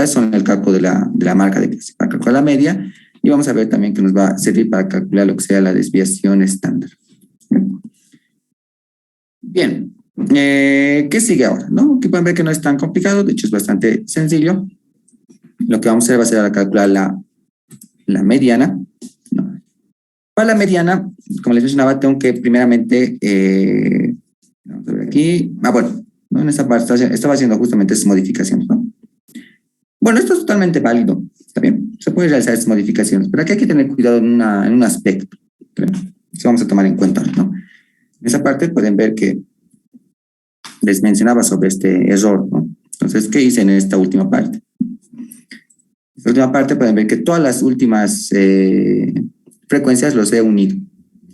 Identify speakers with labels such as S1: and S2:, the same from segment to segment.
S1: para eso en el cálculo de la marca de clase, para calcular la media, y vamos a ver también que nos va a servir para calcular lo que sea la desviación estándar. Bien, ¿qué sigue ahora? ¿No? Aquí pueden ver que no es tan complicado, de hecho es bastante sencillo. Lo que vamos a hacer va a ser calcular la mediana, ¿no? Para la mediana, como les mencionaba, tengo que primeramente, vamos a ver aquí, bueno, ¿no? En esta parte estaba haciendo justamente esas modificaciones, ¿no? Bueno, esto es totalmente válido, ¿está bien? Se puede realizar esas modificaciones, pero aquí hay que tener cuidado en un aspecto, ¿sí? Eso vamos a tomar en cuenta, ¿no? En esa parte pueden ver que les mencionaba sobre este error, ¿no? Entonces, ¿qué hice en esta última parte? En esta última parte pueden ver que todas las últimas frecuencias los he unido.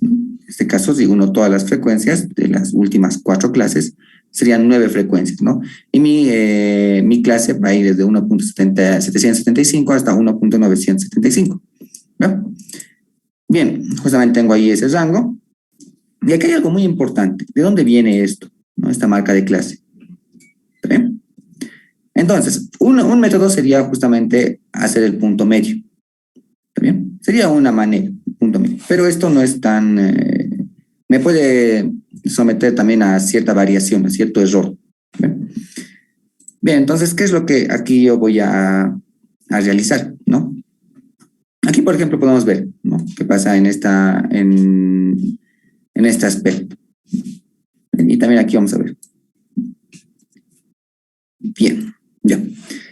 S1: En este caso, si uno todas las frecuencias de las últimas 4 clases, serían 9 frecuencias, ¿no? Y mi clase va a ir desde 1.775 hasta 1.975, ¿no? Bien, justamente tengo ahí ese rango. Y aquí hay algo muy importante. ¿De dónde viene esto, ¿no? Esta marca de clase. ¿Está bien? Entonces, un método sería justamente hacer el punto medio. ¿Está bien? Sería una manera, el punto medio. Pero esto no es tan... me puede someter también a cierta variación, a cierto error. ¿Bien? Bien, entonces, ¿qué es lo que aquí yo voy a realizar, ¿no? Aquí, por ejemplo, podemos ver, ¿no? ¿Qué pasa en este aspecto? Y también aquí vamos a ver. Bien, ya.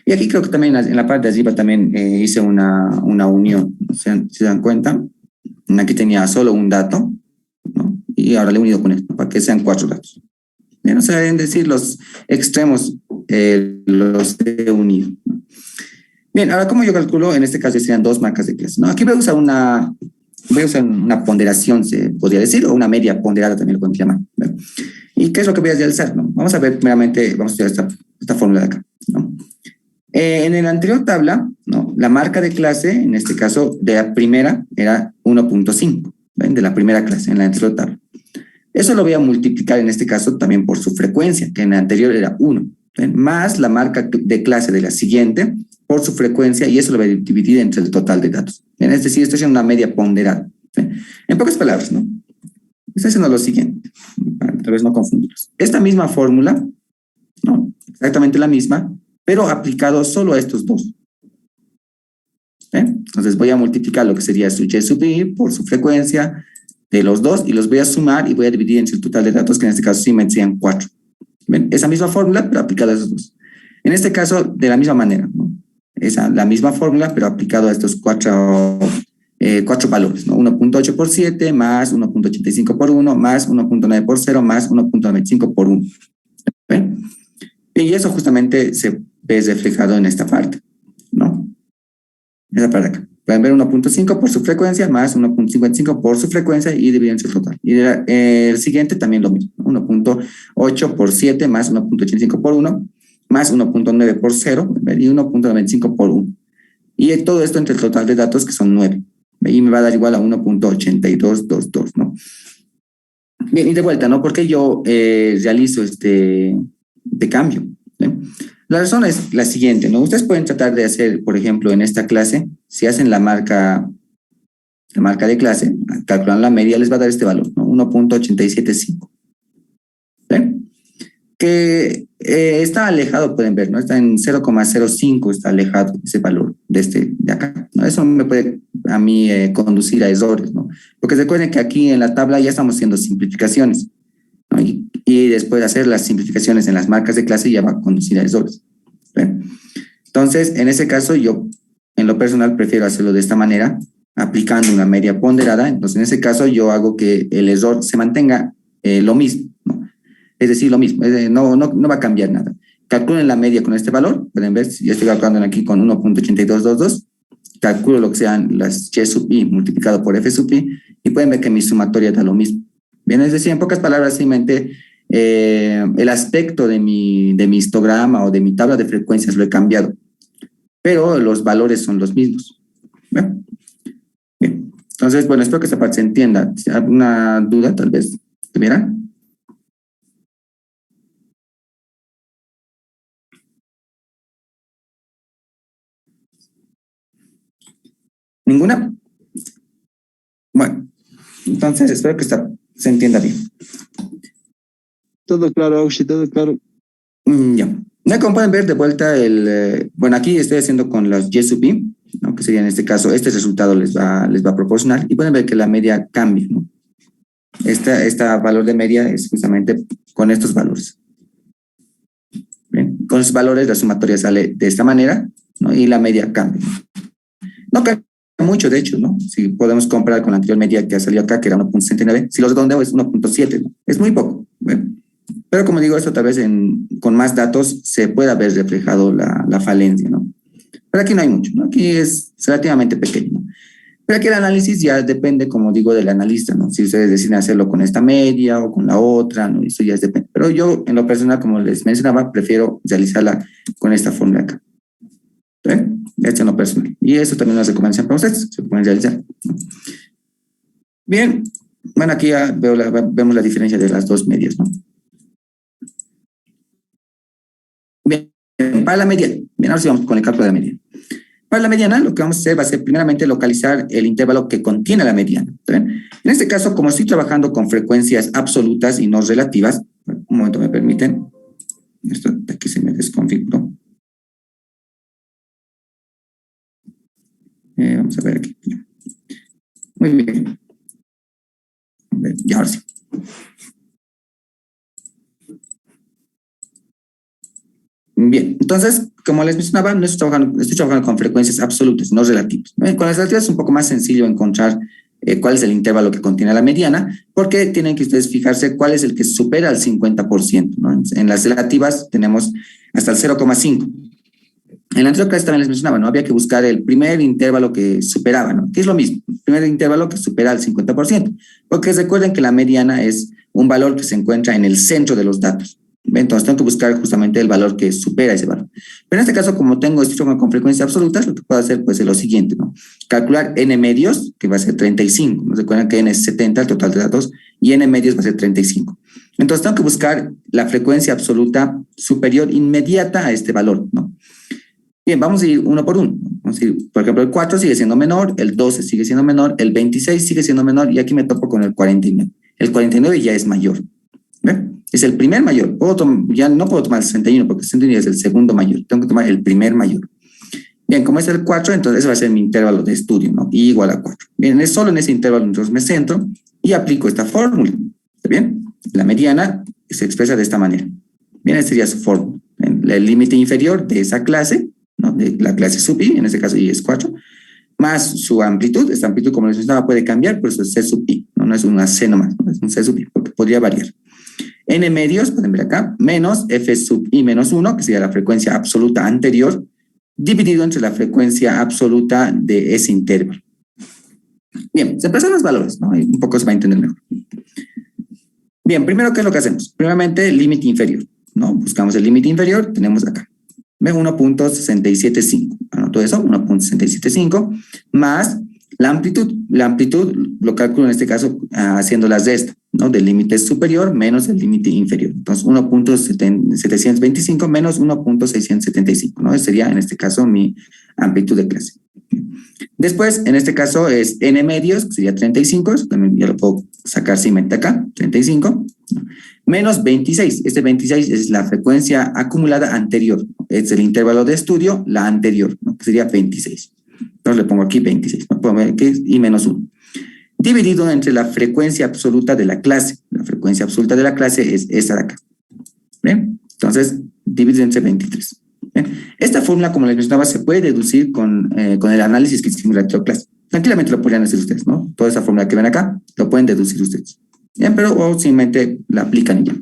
S1: Y aquí creo que también en la parte de arriba también hice una unión. ¿Se dan cuenta? Aquí tenía solo un dato, ¿no? Y ahora le he unido con esto para que sean 4 datos. Ya no se deben decir los extremos, los he unido. Bien, ahora como yo calculo, en este caso serían 2 marcas de clase, ¿no? Aquí voy a usar una ponderación, se podría decir, o una media ponderada también lo podemos llamar, ¿no? ¿Y qué es lo que voy a realizar, no? Vamos a ver primeramente, vamos a estudiar esta fórmula de acá, ¿no? En la anterior tabla, ¿no? La marca de clase, en este caso de la primera, era 1.5, ¿ven? De la primera clase, en la anterior tabla. Eso lo voy a multiplicar en este caso también por su frecuencia, que en la anterior era 1, ¿ven? Más la marca de clase de la siguiente por su frecuencia, y eso lo voy a dividir entre el total de datos. ¿Ven? Es decir, estoy haciendo una media ponderada, ¿ven? En pocas palabras, ¿no? Estoy haciendo lo siguiente, para tal vez no confundirlos. Esta misma fórmula, ¿no? Exactamente la misma, pero aplicado solo a estos dos. Entonces voy a multiplicar lo que sería su y sub i por su frecuencia de los dos y los voy a sumar y voy a dividir entre el total de datos, que en este caso sí me serían 4. ¿Ven? Esa misma fórmula, pero aplicada a esos dos. En este caso, de la misma manera, ¿no? La misma fórmula, pero aplicado a estos 4 valores, ¿no? 1.8 por 7 más 1.85 por 1 más 1.9 por 0 más 1.95 por 1. ¿Ven? Y eso justamente se ve reflejado en esta parte, ¿no? Esa parte de acá. Pueden ver 1.5 por su frecuencia más 1.55 por su frecuencia y dividen su total. Y el siguiente también lo mismo, 1.8 por 7 más 1.85 por 1 más 1.9 por 0 y 1.95 por 1. Y todo esto entre el total de datos, que son 9. Y me va a dar igual a 1.8222, ¿no? Bien, y de vuelta, ¿no? Porque yo realizo este de cambio, ¿sí? La razón es la siguiente, ¿no? Ustedes pueden tratar de hacer, por ejemplo, en esta clase, si hacen la marca de clase, calculan la media, les va a dar este valor, ¿no? 1.875. ¿Sí? Que está alejado, pueden ver, ¿no? Está en 0.05, está alejado ese valor de acá, ¿no? Eso me puede a mí conducir a errores, ¿no? Porque recuerden que aquí en la tabla ya estamos haciendo simplificaciones, ¿no? Y después de hacer las simplificaciones en las marcas de clase ya va a conducir a errores. ¿Ven? Entonces, en ese caso, yo en lo personal prefiero hacerlo de esta manera, aplicando una media ponderada. Entonces, en ese caso, yo hago que el error se mantenga lo mismo, ¿no? Es decir, lo mismo, no va a cambiar nada. Calculen la media con este valor, pueden ver, yo estoy calculando aquí con 1.8222, calculo lo que sean las y sub i multiplicado por f sub i, y pueden ver que mi sumatoria da lo mismo. Bien, es decir, en pocas palabras, simplemente el aspecto de mi histograma o de mi tabla de frecuencias lo he cambiado, pero los valores son los mismos. Bien. Bien. Entonces, bueno, espero que esta parte se entienda. Si hay alguna duda, tal vez tuvieran. ¿Ninguna? Bueno, entonces espero que se entienda bien.
S2: Todo claro, Aushi, todo claro.
S1: Ya. Ya como pueden ver de vuelta bueno, aquí estoy haciendo con los YSUP, ¿no? Que sería en este caso, este resultado les va a proporcionar y pueden ver que la media cambia, ¿no? Esta valor de media es justamente con estos valores. Bien, con esos valores la sumatoria sale de esta manera, ¿no? Y la media cambia. No cambia mucho, de hecho, ¿no? Si podemos comparar con la anterior media que ha salido acá, que era 1.69, si los redondeo es 1.7, ¿no? Es muy poco. Bien. Pero como digo, esto tal vez con más datos se pueda ver reflejado la falencia, ¿no? Pero aquí no hay mucho, ¿no? Aquí es relativamente pequeño, ¿no? Pero aquí el análisis ya depende, como digo, del analista, ¿no? Si ustedes deciden hacerlo con esta media o con la otra, ¿no? Eso ya depende. Pero yo, en lo personal, como les mencionaba, prefiero realizarla con esta fórmula acá. ¿Ven? Esto en lo personal. Y eso también es una recomendación para ustedes. Se pueden realizar, ¿no? Bien. Bueno, aquí ya vemos la diferencia de las dos medias, ¿no? Bien. Para la mediana. Bien, ahora sí vamos con el cálculo de la mediana. Para la mediana, lo que vamos a hacer va a ser primeramente localizar el intervalo que contiene la mediana. ¿Ven? En este caso, como estoy trabajando con frecuencias absolutas y no relativas, un momento me permiten, esto de aquí se me desconfiguró. Vamos a ver aquí. Muy bien. Y ahora sí. Bien, entonces, como les mencionaba, no estoy trabajando con frecuencias absolutas, no relativas. Con las relativas es un poco más sencillo encontrar cuál es el intervalo que contiene la mediana, porque tienen que ustedes fijarse cuál es el que supera el 50%, ¿no? En las relativas tenemos hasta el 0,5. En la anterior clase también les mencionaba, ¿no? Había que buscar el primer intervalo que superaba, ¿no? Que es lo mismo, el primer intervalo que supera el 50%, porque recuerden que la mediana es un valor que se encuentra en el centro de los datos. Entonces tengo que buscar justamente el valor que supera ese valor. Pero en este caso, como tengo esto con frecuencias absolutas, lo que puedo hacer pues es lo siguiente, ¿no? Calcular n medios, que va a ser 35. ¿No? Recuerden que n es 70, el total de datos, y n medios va a ser 35. Entonces tengo que buscar la frecuencia absoluta superior inmediata a este valor, ¿no? Bien, vamos a ir uno por uno. Vamos a ir, por ejemplo, el 4 sigue siendo menor, el 12 sigue siendo menor, el 26 sigue siendo menor, y aquí me topo con el 49. El 49 ya es mayor. ¿Ve? Es el primer mayor. Ya no puedo tomar el 61 porque el 61 es el segundo mayor. Tengo que tomar el primer mayor. Bien, como es el 4, entonces ese va a ser mi intervalo de estudio, ¿no? Y igual a 4. Bien, es solo en ese intervalo entonces me centro y aplico esta fórmula. ¿Está bien? La mediana se expresa de esta manera. Bien, esta sería su fórmula. El límite inferior de esa clase, ¿no? De la clase sub i, en este caso i es 4, más su amplitud. Esta amplitud, como les mencionaba, puede cambiar, por eso es c sub i, ¿no? No es una c nomás, ¿no? Es un c sub i, porque podría variar. N medios, pueden ver acá, menos f sub i menos 1, que sería la frecuencia absoluta anterior, dividido entre la frecuencia absoluta de ese intervalo. Bien, se expresan los valores, ¿no? Y un poco se va a entender mejor. Bien, primero, ¿qué es lo que hacemos? Primeramente, el límite inferior, ¿no? Buscamos el límite inferior, tenemos acá 1.675. Anoto eso, 1.675, más la amplitud. La amplitud lo calculo en este caso haciendo las de esta, ¿no? Del límite superior menos el límite inferior. Entonces, 1.725 menos 1.675, ¿no? Ese sería, en este caso, mi amplitud de clase. Después, en este caso, es n medios, que sería 35, también ya lo puedo sacar simplemente acá, 35, menos 26. Este 26 es la frecuencia acumulada anterior, es el intervalo de estudio, la anterior, ¿no? Que sería 26. Entonces le pongo aquí 26, ¿no? Puedo ver que es i menos 1. Dividido entre la frecuencia absoluta de la clase. La frecuencia absoluta de la clase es esta de acá. ¿Bien? Entonces, dividido entre 23. ¿Bien? Esta fórmula, como les mencionaba, se puede deducir con el análisis que hicimos en la anterior clase. Tranquilamente lo podrían hacer ustedes, ¿no? Toda esa fórmula que ven acá, lo pueden deducir ustedes. Bien, pero o simplemente la aplican y ya.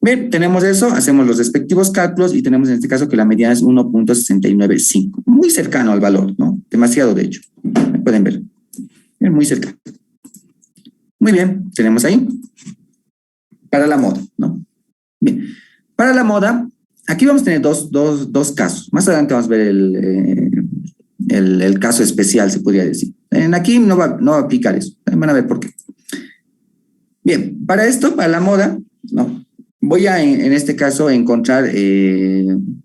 S1: Bien, tenemos eso, hacemos los respectivos cálculos y tenemos en este caso que la mediana es 1.695. Muy cercano al valor, ¿no? Demasiado, de hecho. Pueden ver. Bien, muy cercano. Muy bien, tenemos ahí. Para la moda, ¿no? Bien, para la moda, aquí vamos a tener dos casos. Más adelante vamos a ver el caso especial, se podría decir. Aquí no va a aplicar eso. Van a ver por qué. Bien, para esto, para la moda, ¿no? Voy a, en este caso, encontrar, en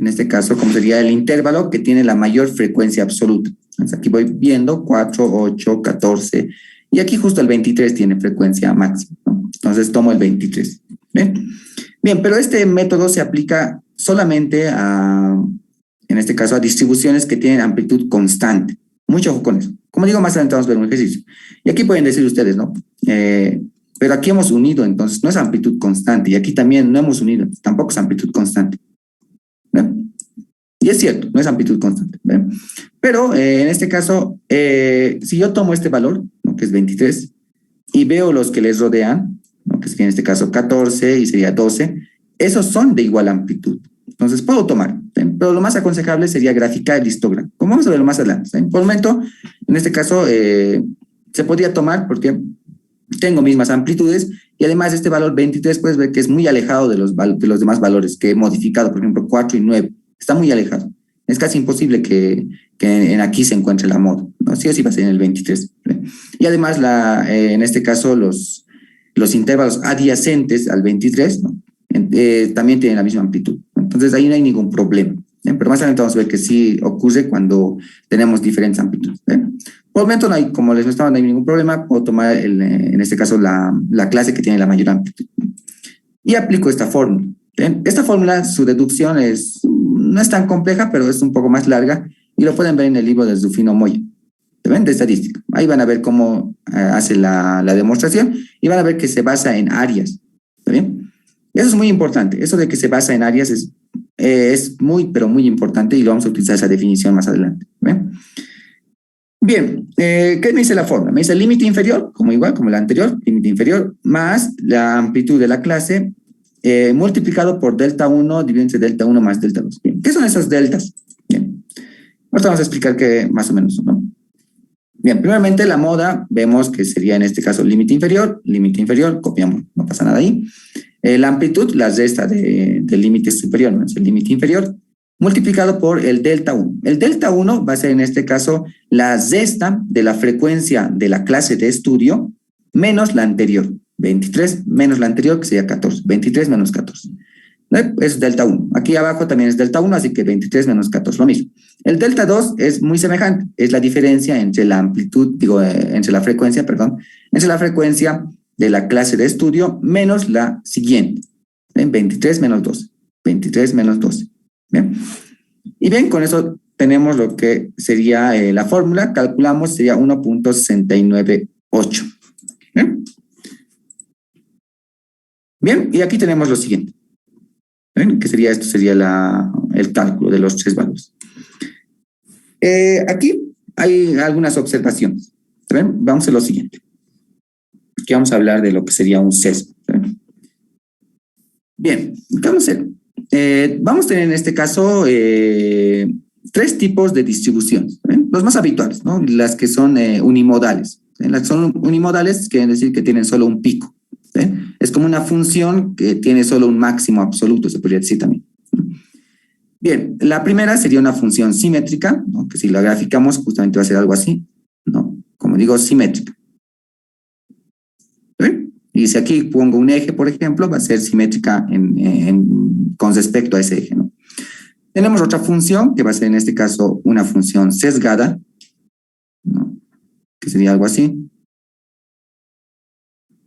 S1: este caso, como sería el intervalo que tiene la mayor frecuencia absoluta. Entonces aquí voy viendo 4, 8, 14, y aquí justo el 23 tiene frecuencia máxima, ¿no? Entonces tomo el 23. ¿Bien? Bien, pero este método se aplica solamente en este caso, a distribuciones que tienen amplitud constante. Mucho ojo con eso. Como digo, más adelante vamos a ver un ejercicio. Y aquí pueden decir ustedes, ¿no? Pero aquí hemos unido, entonces no es amplitud constante. Y aquí también no hemos unido, tampoco es amplitud constante. ¿Ven? Y es cierto, no es amplitud constante. ¿Ven? Pero en este caso, si yo tomo este valor, ¿no? Que es 23, y veo los que les rodean, ¿no? Que sería en este caso 14 y sería 12, esos son de igual amplitud. Entonces puedo tomar, ¿sí? Pero lo más aconsejable sería graficar el histograma, como vamos a verlo más adelante. ¿Sí? Por el momento, en este caso, se podría tomar porque tengo mismas amplitudes y además este valor 23 puedes ver que es muy alejado de los demás valores que he modificado, por ejemplo 4 y 9, está muy alejado. Es casi imposible que en aquí se encuentre la moda, ¿no? Sí o sí va a ser en el 23. ¿Sí? Y además, en este caso, los intervalos adyacentes al 23, ¿no? También tienen la misma amplitud. Entonces ahí no hay ningún problema. Pero más adelante vamos a ver que sí ocurre cuando tenemos diferentes amplitudes. Por el momento no hay, como les mostraba, no hay ningún problema. Puedo tomar, en este caso, la clase que tiene la mayor amplitud. Y aplico esta fórmula. Esta fórmula, su deducción no es tan compleja, pero es un poco más larga. Y lo pueden ver en el libro de Rufino Moya, ¿ven? De estadística. Ahí van a ver cómo hace la demostración y van a ver que se basa en áreas. ¿Está bien? Y eso es muy importante. Eso de que se basa en áreas es muy, pero muy importante y lo vamos a utilizar esa definición más adelante. ¿Ven? Bien, ¿qué me dice la fórmula? Me dice el límite inferior, como la anterior, límite inferior, más la amplitud de la clase multiplicado por delta 1 dividido entre delta 1 más delta 2. Bien, ¿qué son esas deltas? Bien, ahora vamos a explicar qué más o menos, ¿no? Bien, primeramente la moda, vemos que sería en este caso límite inferior, copiamos, no pasa nada ahí. La amplitud, la resta del límite superior, ¿no? Es el límite inferior, multiplicado por el delta 1. El delta 1 va a ser en este caso la resta de la frecuencia de la clase de estudio menos la anterior. 23 menos la anterior, que sería 14. 23 menos 14. ¿No? Es delta 1. Aquí abajo también es delta 1, así que 23 menos 14, lo mismo. El delta 2 es muy semejante, es la diferencia entre la amplitud, entre la frecuencia de la clase de estudio menos la siguiente. ¿Ven? 23 menos 12. 23 menos 12. ¿Bien? Y bien, con eso tenemos lo que sería la fórmula, calculamos, sería 1.698. ¿Bien? Bien, y aquí tenemos lo siguiente. ¿Ven? Que sería, esto sería el cálculo de los tres valores. Aquí hay algunas observaciones. ¿Ven? Vamos a lo siguiente. Aquí vamos a hablar de lo que sería un sesgo. ¿Ven? Bien, ¿qué vamos a hacer? Vamos a tener en este caso tres tipos de distribuciones. ¿Ven? Los más habituales, ¿no? Las que son unimodales. ¿Ven? Las que son unimodales quieren decir que tienen solo un pico. ¿Ven? Es como una función que tiene solo un máximo absoluto, se podría decir también. Bien, la primera sería una función simétrica, ¿no? Que si la graficamos justamente va a ser algo así, ¿no? Como digo, simétrica. ¿Ven? Y si aquí pongo un eje, por ejemplo, va a ser simétrica con respecto a ese eje, ¿no? Tenemos otra función que va a ser en este caso una función sesgada, ¿no? Que sería algo así.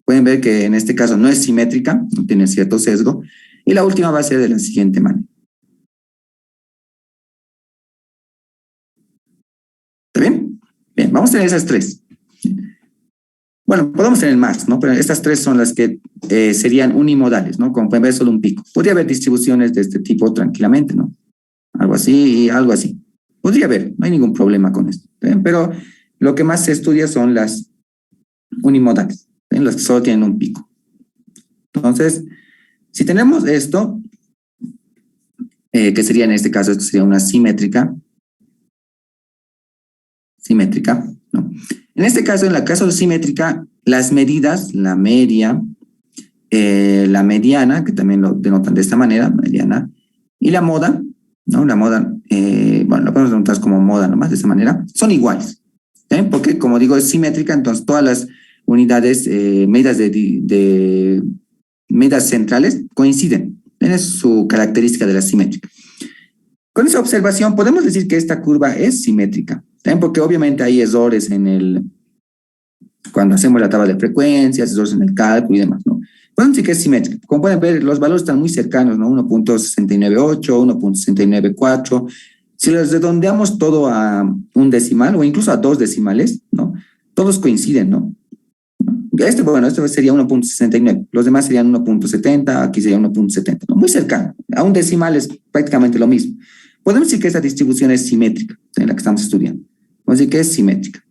S1: Pueden ver que en este caso no es simétrica, no tiene cierto sesgo. Y la última va a ser de la siguiente manera. ¿Está bien? Bien, vamos a tener esas tres. Bueno, podemos tener más, ¿no? Pero estas tres son las que serían unimodales, ¿no? Como pueden ver, solo un pico. Podría haber distribuciones de este tipo tranquilamente, ¿no? Algo así y algo así. Podría haber, no hay ningún problema con esto. ¿Ven? Pero lo que más se estudia son las unimodales, ¿ven? Las que solo tienen un pico. Entonces, si tenemos esto, que sería en este caso, esto sería una simétrica, ¿no? En este caso, en el caso de simétrica, las medidas, la media, la mediana, que también lo denotan de esta manera, mediana, y la moda, ¿no? La moda, bueno, lo podemos denotar como moda nomás, de esa manera, son iguales. Porque, como digo, es simétrica, entonces todas las unidades, medidas de medidas centrales coinciden. Es su característica de la simétrica. Con esa observación podemos decir que esta curva es simétrica, ¿también? Porque obviamente hay errores cuando hacemos la tabla de frecuencias, errores en el cálculo y demás, ¿no? Podemos decir que es simétrica. Como pueden ver, los valores están muy cercanos, ¿no? 1.698, 1.694. Si los redondeamos todo a un decimal o incluso a dos decimales, ¿no? Todos coinciden, ¿no? Este sería 1.69, los demás serían 1.70, aquí sería 1.70, ¿no? Muy cercano, a un decimal es prácticamente lo mismo. Podemos decir que esta distribución es simétrica, en la que estamos estudiando. Podemos decir que es simétrica.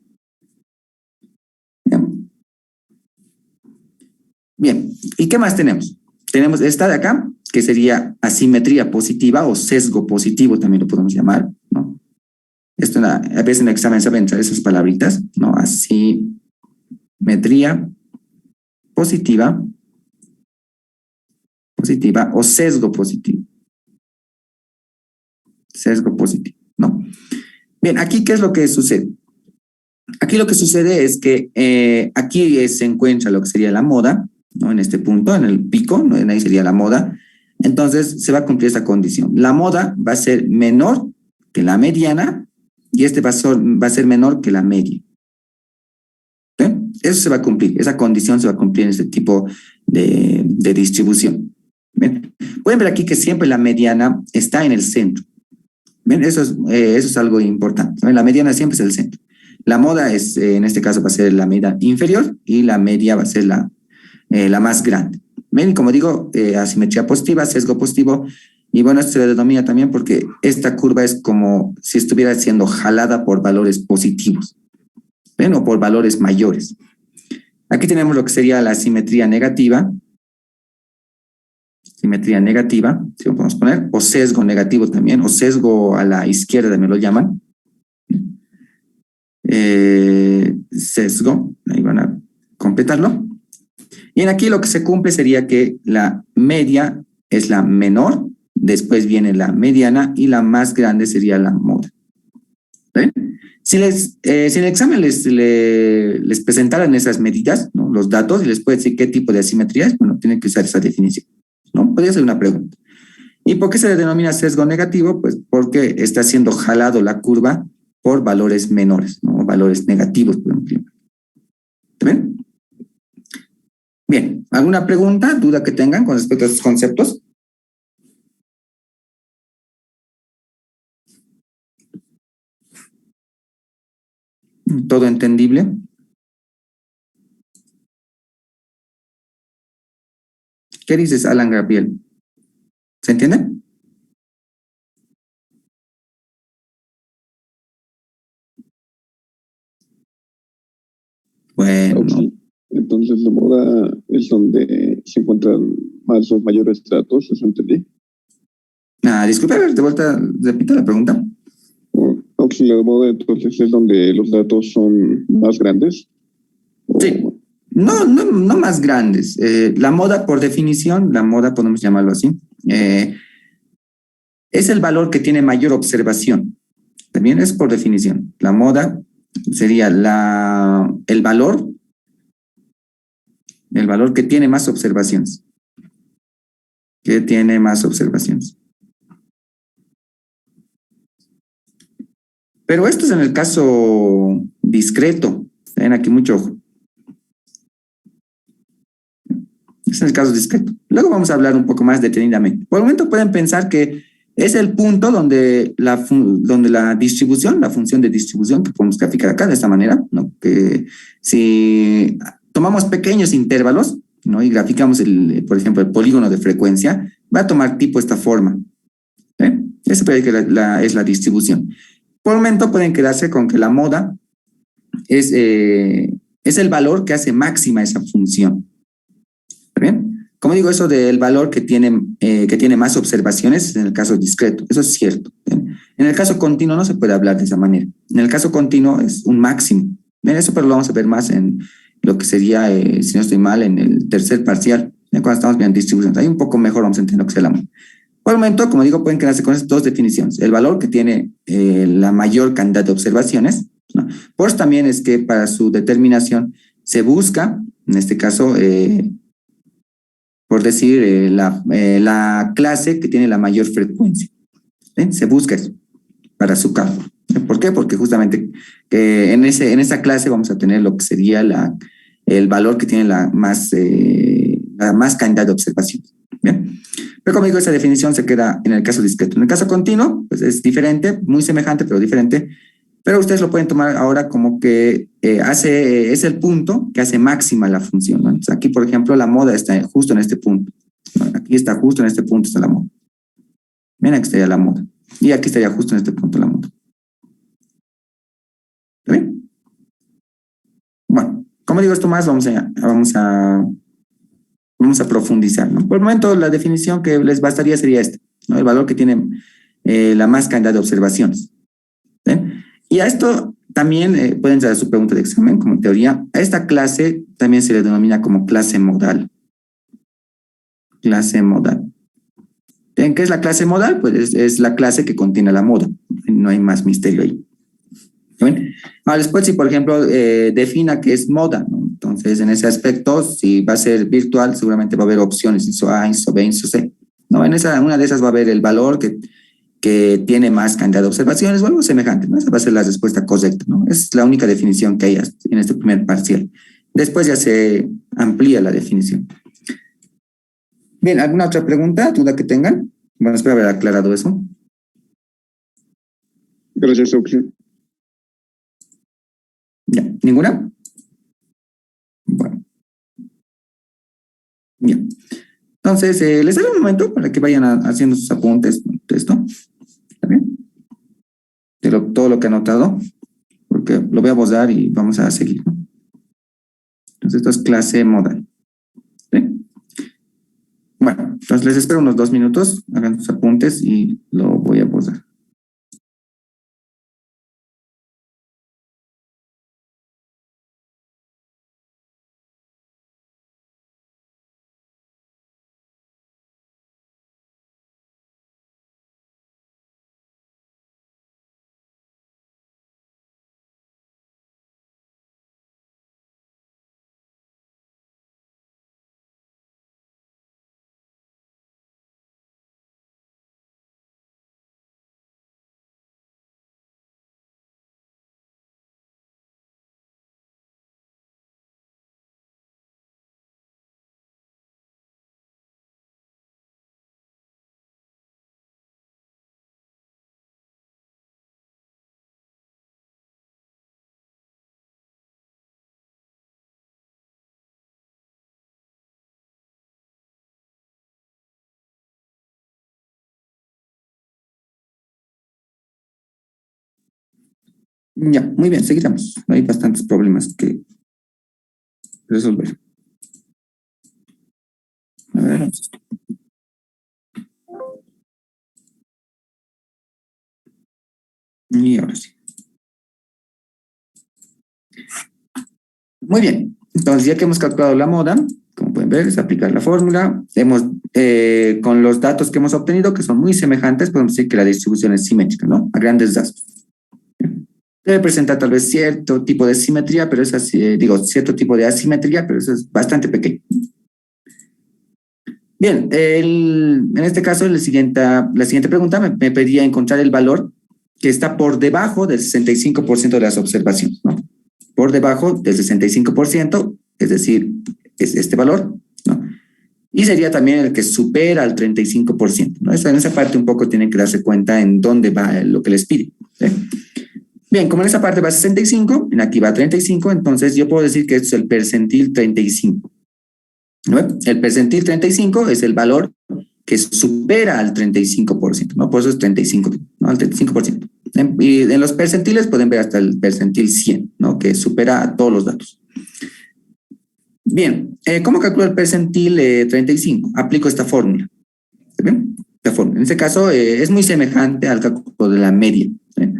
S1: Bien, ¿y qué más tenemos? Tenemos esta de acá, que sería asimetría positiva o sesgo positivo, también lo podemos llamar, ¿no? Esto a veces en el examen saben entrar esas palabritas, ¿no? Asimetría positiva o sesgo positivo. Sesgo positivo, ¿no? Bien, aquí, ¿qué es lo que sucede? Aquí lo que sucede es que aquí se encuentra lo que sería la moda, ¿no? En este punto, en el pico, ¿no? Ahí sería la moda. Entonces, se va a cumplir esta condición. La moda va a ser menor que la mediana y este va a ser menor que la media. ¿Sí? Eso se va a cumplir, esa condición se va a cumplir en este tipo de distribución. ¿Ven? Pueden ver aquí que siempre la mediana está en el centro. ¿Ven? Eso es algo importante. ¿Ven? La mediana siempre es el centro. La moda en este caso va a ser la medida inferior y la media va a ser la más grande. ¿Ven? Como digo, asimetría positiva, sesgo positivo, y bueno, esto se le denomina también porque esta curva es como si estuviera siendo jalada por valores positivos, ¿ven? O por valores mayores. Aquí tenemos lo que sería la simetría negativa, si lo podemos poner, o sesgo negativo también, o sesgo a la izquierda me lo llaman. Sesgo, ahí van a completarlo. Y aquí lo que se cumple sería que la media es la menor, después viene la mediana y la más grande sería la moda. ¿Ven? Si en el examen les presentaran esas medidas, ¿no? Los datos, y les puede decir qué tipo de asimetría es, bueno, tienen que usar esa definición, ¿no? Podría ser una pregunta. ¿Y por qué se le denomina sesgo negativo? Pues porque está siendo jalado la curva por valores menores, ¿no? Valores negativos, por ejemplo. ¿Ven? Bien, ¿alguna pregunta, duda que tengan con respecto a estos conceptos? ¿Todo entendible? ¿Qué dices, Alan Gabriel? ¿Se entiende? Bueno.
S2: Sí. Entonces la moda es donde se encuentran más los mayores datos, ¿eso entendí?
S1: Disculpe, a ver, de vuelta, repita la pregunta.
S2: Si la moda entonces es donde los datos son más grandes.
S1: Sí, no más grandes. La moda, por definición, la moda podemos llamarlo así, es el valor que tiene mayor observación. También es por definición. La moda sería el valor que tiene más observaciones. Que tiene más observaciones. Pero esto es en el caso discreto. Ven aquí mucho ojo. Es en el caso discreto. Luego vamos a hablar un poco más detenidamente. Por el momento pueden pensar que es el punto donde la distribución, la función de distribución, que podemos graficar acá de esta manera, ¿no? Que si tomamos pequeños intervalos, ¿no? Y graficamos, por ejemplo, el polígono de frecuencia, va a tomar tipo esta forma. Esa puede que es la distribución. Por el momento pueden quedarse con que la moda es el valor que hace máxima esa función. ¿Está bien? Como digo, eso del valor que tiene más observaciones es en el caso discreto. Eso es cierto. ¿Bien? En el caso continuo no se puede hablar de esa manera. En el caso continuo es un máximo. ¿Bien? Eso pero lo vamos a ver más en lo que sería, si no estoy mal, en el tercer parcial, cuando estamos viendo distribuciones. Ahí un poco mejor vamos a entender lo que es el amor. Por el momento, como digo, pueden quedarse con estas dos definiciones. El valor que tiene la mayor cantidad de observaciones, ¿no? Por eso también es que para su determinación se busca, en este caso, por decir, la clase que tiene la mayor frecuencia. ¿sí? Se busca eso para su cálculo. ¿Por qué? Porque justamente en esa clase vamos a tener lo que sería el valor que tiene la más cantidad de observaciones. Bien. Pero como digo, esa definición se queda en el caso discreto. En el caso continuo, pues es diferente, muy semejante, pero diferente. Pero ustedes lo pueden tomar ahora como que es el punto que hace máxima la función, ¿no? Entonces aquí, por ejemplo, la moda está justo en este punto, ¿no? Aquí está justo en este punto, está la moda. Miren, aquí estaría la moda. Y aquí estaría justo en este punto la moda. ¿Está bien? Bueno, como digo esto más, vamos a profundizar, ¿no? Por el momento, la definición que les bastaría sería esta, ¿no? El valor que tiene la más cantidad de observaciones. ¿Sí? Y a esto también pueden ser su pregunta de examen como teoría. A esta clase también se le denomina como clase modal. Clase modal. ¿Qué es la clase modal? Pues es la clase que contiene la moda. No hay más misterio ahí. ¿Bien? Ahora, después, si por ejemplo defina que es moda, ¿no? Entonces, en ese aspecto, si va a ser virtual, seguramente va a haber opciones, ISO A, ISO B, ISO C. ¿No? Una de esas va a haber el valor que tiene más cantidad de observaciones o algo semejante, ¿no? Esa va a ser la respuesta correcta, ¿no? Es la única definición que hay en este primer parcial. Después ya se amplía la definición. Bien, ¿alguna otra pregunta, duda que tengan? Bueno, espero haber aclarado eso.
S2: Gracias, Euclid.
S1: Ya, ¿ninguna? Bueno. Bien. Entonces, les daré un momento para que vayan haciendo sus apuntes de esto. ¿Está bien? Todo lo que he anotado, porque lo voy a borrar y vamos a seguir, ¿no? Entonces, esto es clase modal. ¿Sí? Bueno, entonces les espero unos 2 minutos, hagan sus apuntes y lo voy a borrar. Ya, muy bien, seguiremos. Hay bastantes problemas que resolver. A ver. Y ahora sí. Muy bien. Entonces, ya que hemos calculado la moda, como pueden ver, es aplicar la fórmula. Con los datos que hemos obtenido, que son muy semejantes, podemos decir que la distribución es simétrica, ¿no? A grandes rasgos. Debe presentar tal vez cierto tipo de simetría, pero es así, cierto tipo de asimetría, pero eso es bastante pequeño. Bien, en este caso, la siguiente pregunta me pedía encontrar el valor que está por debajo del 65% de las observaciones, ¿no? Por debajo del 65%, es decir, es este valor, ¿no? Y sería también el que supera al 35%, ¿no? En esa parte un poco tienen que darse cuenta en dónde va lo que les pide, ¿sí? Bien, como en esa parte va 65, en aquí va 35, entonces yo puedo decir que esto es el percentil 35. ¿No? El percentil 35 es el valor que supera al 35%, ¿no? Por eso es 35, ¿no? Al 35%. Y en los percentiles pueden ver hasta el percentil 100, ¿no? Que supera a todos los datos. Bien, ¿cómo calculo el percentil 35? Aplico esta fórmula. ¿Está bien? Esta fórmula. En este caso es muy semejante al cálculo de la media, ¿sí?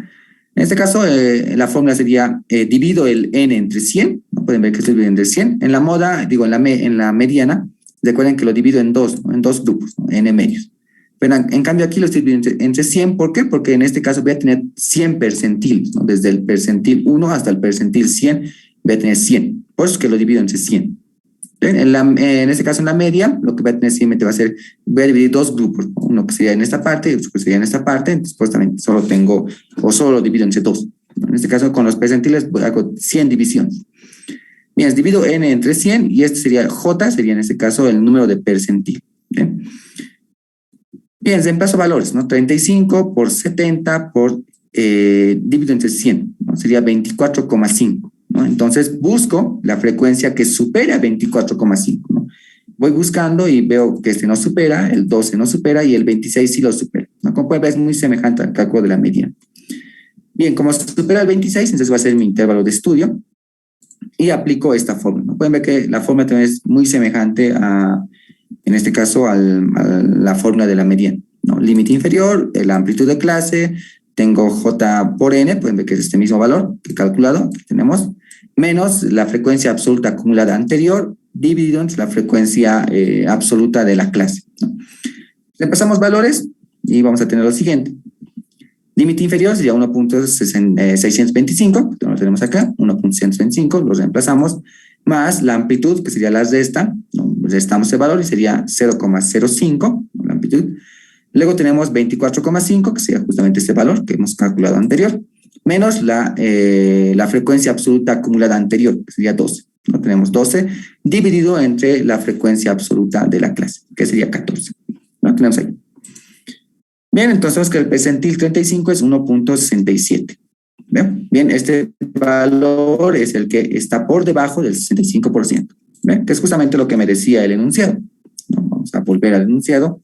S1: En este caso, la fórmula sería divido el n entre 100, ¿no? Pueden ver que estoy dividiendo entre 100. En la moda, en la mediana, recuerden que lo divido en dos, ¿no? En dos grupos, ¿no? N medios. Pero en cambio aquí lo estoy dividiendo entre 100, ¿por qué? Porque en este caso voy a tener 100 percentiles, ¿no? Desde el percentil 1 hasta el percentil 100 voy a tener 100. Por eso es que lo divido entre 100. Bien, en este caso, en la media, lo que voy a tener simplemente va a ser, voy a dividir dos grupos, ¿no? Uno que sería en esta parte y otro que sería en esta parte, entonces pues también solo tengo, o solo lo divido entre dos, ¿no? En este caso, con los percentiles, hago 100 divisiones. Bien, divido n entre 100 y este sería, j sería en este caso el número de percentil. Bien, bien, reemplazo valores, ¿no? 35 por 70 por, divido entre 100, ¿no? Sería 24,5. ¿no? Entonces busco la frecuencia que supera 24,5, ¿no? Voy buscando y veo que este no supera, el 12 no supera y el 26 sí lo supera, ¿no? Como pueden ver, es muy semejante al cálculo de la mediana. Bien, como supera el 26, entonces va a ser mi intervalo de estudio y aplico esta fórmula, ¿no? Pueden ver que la fórmula también es muy semejante a, en este caso, a la fórmula de la mediana, ¿no? Límite inferior, la amplitud de clase, tengo J por N, pueden ver que es este mismo valor que he calculado, que tenemos, menos la frecuencia absoluta acumulada anterior, dividido entre la frecuencia absoluta de la clase, ¿no? Repasamos valores y vamos a tener lo siguiente. Límite inferior sería 1.625, que lo tenemos acá, 1.625, lo reemplazamos, más la amplitud, que sería la resta, ¿no? Restamos el valor y sería 0,05, la amplitud. Luego tenemos 24,5, que sería justamente este valor que hemos calculado anterior, menos la frecuencia absoluta acumulada anterior, que sería 12. ¿no? Tenemos 12 dividido entre la frecuencia absoluta de la clase, que sería 14. ¿no? Tenemos ahí. Bien, entonces vemos que el percentil 35 es 1.67. Bien, este valor es el que está por debajo del 65%, ¿ve? Que es justamente lo que me decía el enunciado. ¿no? Vamos a volver al enunciado.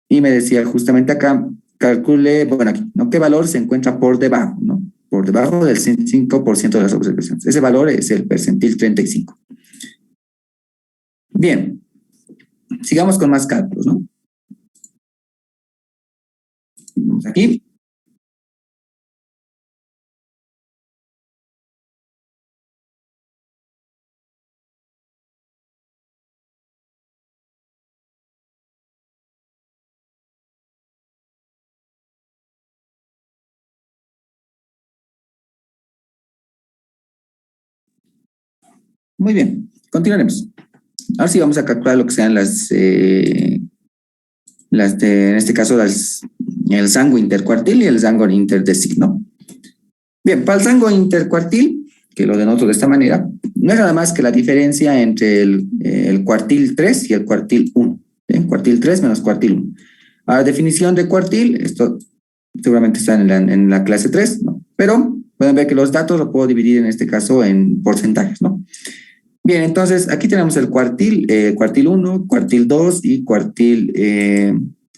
S1: Y me decía justamente acá, calcule, bueno, aquí, ¿no? ¿Qué valor se encuentra por debajo, ¿no? Por debajo del 5% de las observaciones. Ese valor es el percentil 35. Bien, sigamos con más cálculos, ¿no? Vamos aquí. Muy bien, continuaremos. Ahora sí vamos a calcular lo que sean en este caso, el rango intercuartil y el rango interdecil, ¿no? Bien, para el rango intercuartil, que lo denoto de esta manera, no es nada más que la diferencia entre el cuartil 3 y el cuartil 1. ¿bien? Cuartil 3 menos cuartil 1. A definición de cuartil, esto seguramente está en la clase 3, ¿no? Pero pueden ver que los datos los puedo dividir en este caso en porcentajes, ¿no? Bien, entonces aquí tenemos el cuartil 1, cuartil 2 y cuartil,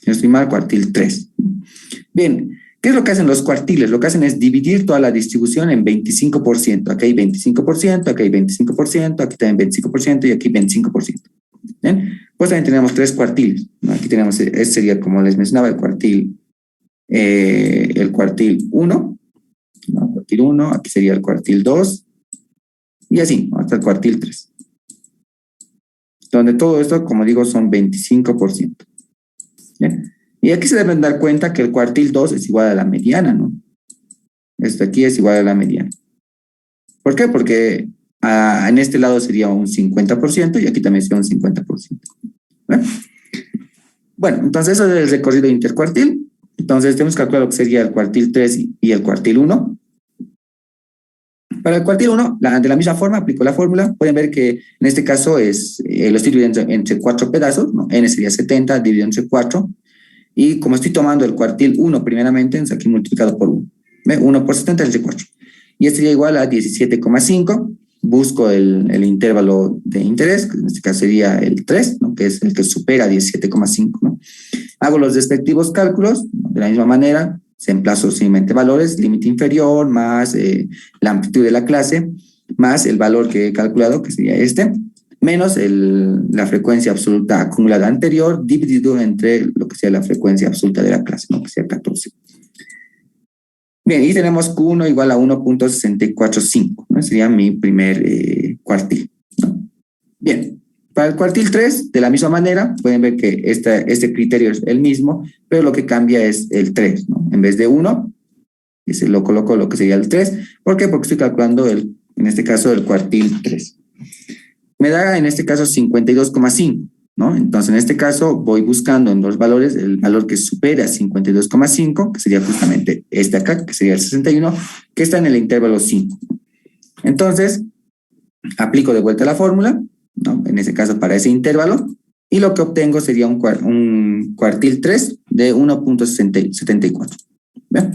S1: no estoy mal, cuartil 3. Bien, ¿qué es lo que hacen los cuartiles? Lo que hacen es dividir toda la distribución en 25%. Aquí hay 25%, aquí hay 25%, aquí también 25% y aquí 25%. ¿Bien? Pues también tenemos tres cuartiles, ¿no? Aquí tenemos, este sería, como les mencionaba, el cuartil 1, ¿no? Cuartil 1, aquí sería el cuartil 2 y así, ¿no? Hasta el cuartil 3. Donde todo esto, como digo, son 25%. ¿Bien? Y aquí se deben dar cuenta que el cuartil 2 es igual a la mediana, ¿no? Esto aquí es igual a la mediana. ¿Por qué? Porque en este lado sería un 50% y aquí también sería un 50%. ¿Bien? Bueno, entonces eso es el recorrido intercuartil. Entonces tenemos que calcular lo que sería el cuartil 3 y el cuartil 1. Para el cuartil 1, de la misma forma, aplico la fórmula. Pueden ver que en este caso lo estoy dividiendo entre 4 pedazos, ¿no? N sería 70 dividido entre 4. Y como estoy tomando el cuartil 1 primeramente, entonces aquí multiplicado por 1. ¿Ve? 1 por 70 entre 4. Y este sería igual a 17,5. Busco el intervalo de interés, que en este caso sería el 3, ¿no? Que es el que supera 17,5. ¿no? Hago los respectivos cálculos, ¿no? De la misma manera. Se emplazo simplemente valores, límite inferior, más la amplitud de la clase, más el valor que he calculado, que sería este, menos la frecuencia absoluta acumulada anterior, dividido entre lo que sea la frecuencia absoluta de la clase, ¿no? Que sea 14. Bien, y tenemos Q1 igual a 1.645, ¿no? Sería mi primer cuartil, ¿no? Bien. Para el cuartil 3, de la misma manera, pueden ver que este criterio es el mismo, pero lo que cambia es el 3, ¿no? En vez de 1, lo coloco lo que sería el 3. ¿Por qué? Porque estoy calculando, en este caso, el cuartil 3. me da en este caso 52,5, ¿no? Entonces, en este caso, voy buscando en los valores el valor que supera 52,5, que sería justamente este acá, que sería el 61, que está en el intervalo 5. Entonces, aplico de vuelta la fórmula, ¿no? En este caso, para ese intervalo, y lo que obtengo sería un cuartil 3 de 1,74. ¿Bien?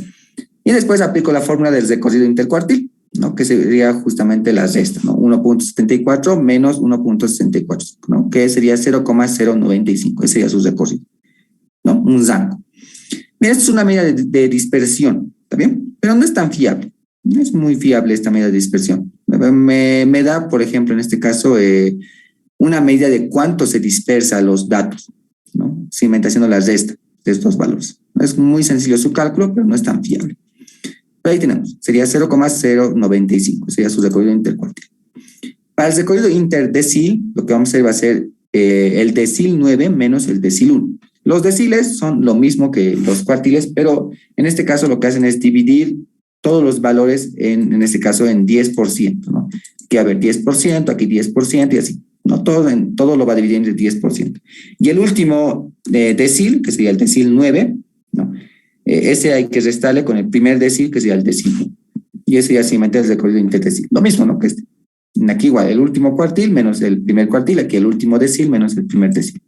S1: Y después aplico la fórmula del recorrido intercuartil, ¿no? Que sería justamente la resta, ¿no? 1,74 menos 1,64, ¿no? Que sería 0,095, ese sería su recorrido, ¿no? Un zanco. Mira, esto es una medida de dispersión, ¿está bien? Pero no es tan fiable, no es muy fiable esta medida de dispersión. Me da, por ejemplo, en este caso, una medida de cuánto se dispersa los datos, ¿no? Simplemente haciendo la resta de estos valores. Es muy sencillo su cálculo, pero no es tan fiable. Pero ahí tenemos, sería 0,095, sería su recorrido intercuartil. Para el recorrido interdecil, lo que vamos a hacer va a ser el decil 9 menos el decil 1. Los deciles son lo mismo que los cuartiles, pero en este caso lo que hacen es dividir todos los valores, en este caso, en 10%, ¿no? Que a ver, 10%, aquí 10% y así. No todo lo va a dividir en el 10%. Y el último decil, que sería el decil 9, ¿no? Ese hay que restarle con el primer decil, que sería el decil 1. Y ese ya simplemente es el recorrido interdecil. Lo mismo, ¿no? Que este. Aquí igual, el último cuartil menos el primer cuartil, aquí el último decil menos el primer decil.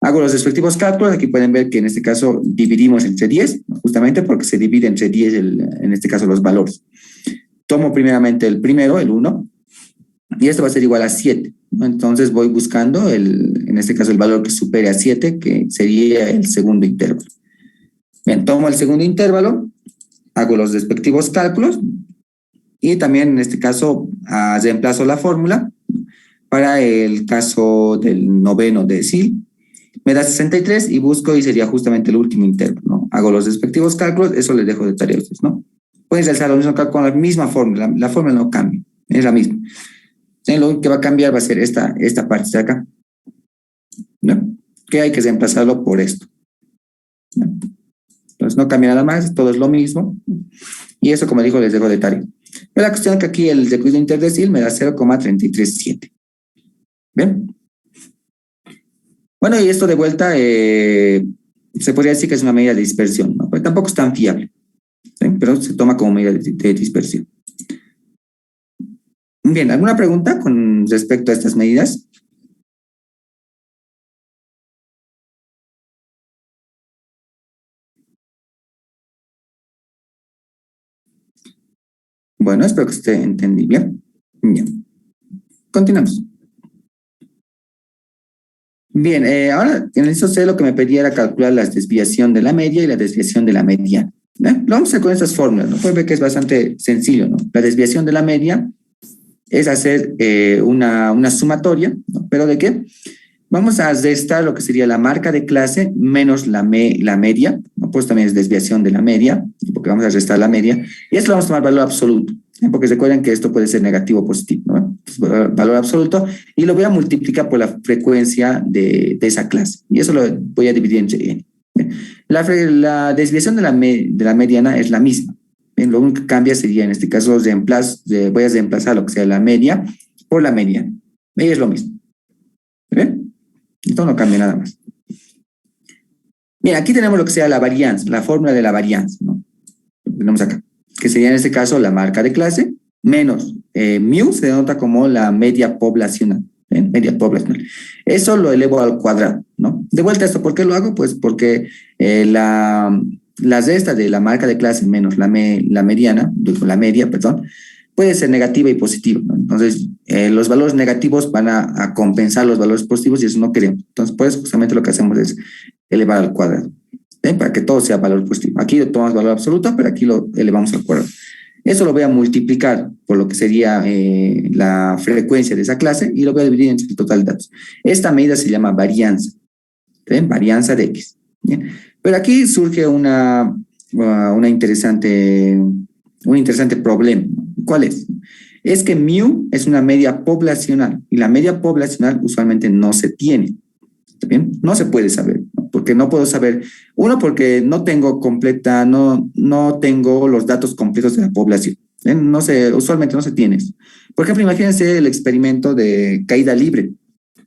S1: Hago los respectivos cálculos, aquí pueden ver que en este caso dividimos entre 10, justamente porque se divide entre 10, en este caso, los valores. Tomo primeramente el primero, el 1, y esto va a ser igual a 7. Entonces voy buscando, en este caso, el valor que supere a 7, que sería el segundo intervalo. Bien, tomo el segundo intervalo, hago los respectivos cálculos, y también en este caso reemplazo la fórmula para el caso del noveno decil. Me da 63 y busco, y sería justamente el último intervalo, ¿no? Hago los respectivos cálculos, eso les dejo de tarea a ustedes, ¿no? Pueden realizar lo mismo con la misma fórmula, la fórmula no cambia, es la misma. ¿Sí? Lo único que va a cambiar va a ser esta parte de acá, ¿no? Que hay que reemplazarlo por esto, ¿no? Entonces no cambia nada más, todo es lo mismo, y eso, como dijo, les dejo de tarea. Pero la cuestión es que aquí el recorrido interdecil me da 0,337. ¿Bien? Bueno, y esto de vuelta se podría decir que es una medida de dispersión, ¿no? Pero tampoco es tan fiable, ¿sí? Pero se toma como medida de dispersión. Bien, ¿alguna pregunta con respecto a estas medidas? Bueno, espero que usted entendí bien. Bien. Continuamos. Bien, ahora en eso sé lo que me pedía era calcular la desviación de la media y la desviación de la mediana. Lo vamos a hacer con estas fórmulas, ¿no? Pueden ver que es bastante sencillo, ¿no? La desviación de la media es hacer una sumatoria, ¿no? ¿Pero de qué? Vamos a restar lo que sería la marca de clase menos la media, ¿no? Pues también es desviación de la media, porque vamos a restar la media, y esto lo vamos a tomar valor absoluto, ¿eh? Porque recuerden que esto puede ser negativo o positivo, ¿no? Entonces, valor absoluto, y lo voy a multiplicar por la frecuencia de esa clase, y eso lo voy a dividir entre n. La desviación de la mediana es la misma. Lo único que cambia sería, en este caso, voy a reemplazar lo que sea la media por la mediana. Y es lo mismo. ¿Ven? Esto no cambia nada más. Bien, aquí tenemos lo que sea la varianza, la fórmula de la varianza, ¿no? Lo tenemos acá, que sería en este caso la marca de clase menos mu se denota como la media poblacional. ¿Eh? Media poblacional. Eso lo elevo al cuadrado, ¿no? De vuelta a esto, ¿por qué lo hago? Pues porque la resta de la marca de clase menos la mediana, la media, perdón, puede ser negativa y positiva, ¿no? Entonces, los valores negativos van a compensar los valores positivos y eso no queremos. Entonces, pues, justamente lo que hacemos es elevar al cuadrado, ¿eh? Para que todo sea valor positivo. Aquí tomamos valor absoluto, pero aquí lo elevamos al cuadrado. Eso lo voy a multiplicar por lo que sería la frecuencia de esa clase y lo voy a dividir entre el total de datos. Esta medida se llama varianza, ¿eh? Varianza de X. ¿Bien? Pero aquí surge un interesante problema. ¿Cuál es? Es que mu es una media poblacional y la media poblacional usualmente no se tiene. ¿Está bien? No se puede saber, ¿no? Porque no puedo saber, uno, porque no tengo los datos completos de la población. No sé, usualmente no se tiene eso. Por ejemplo, imagínense el experimento de caída libre,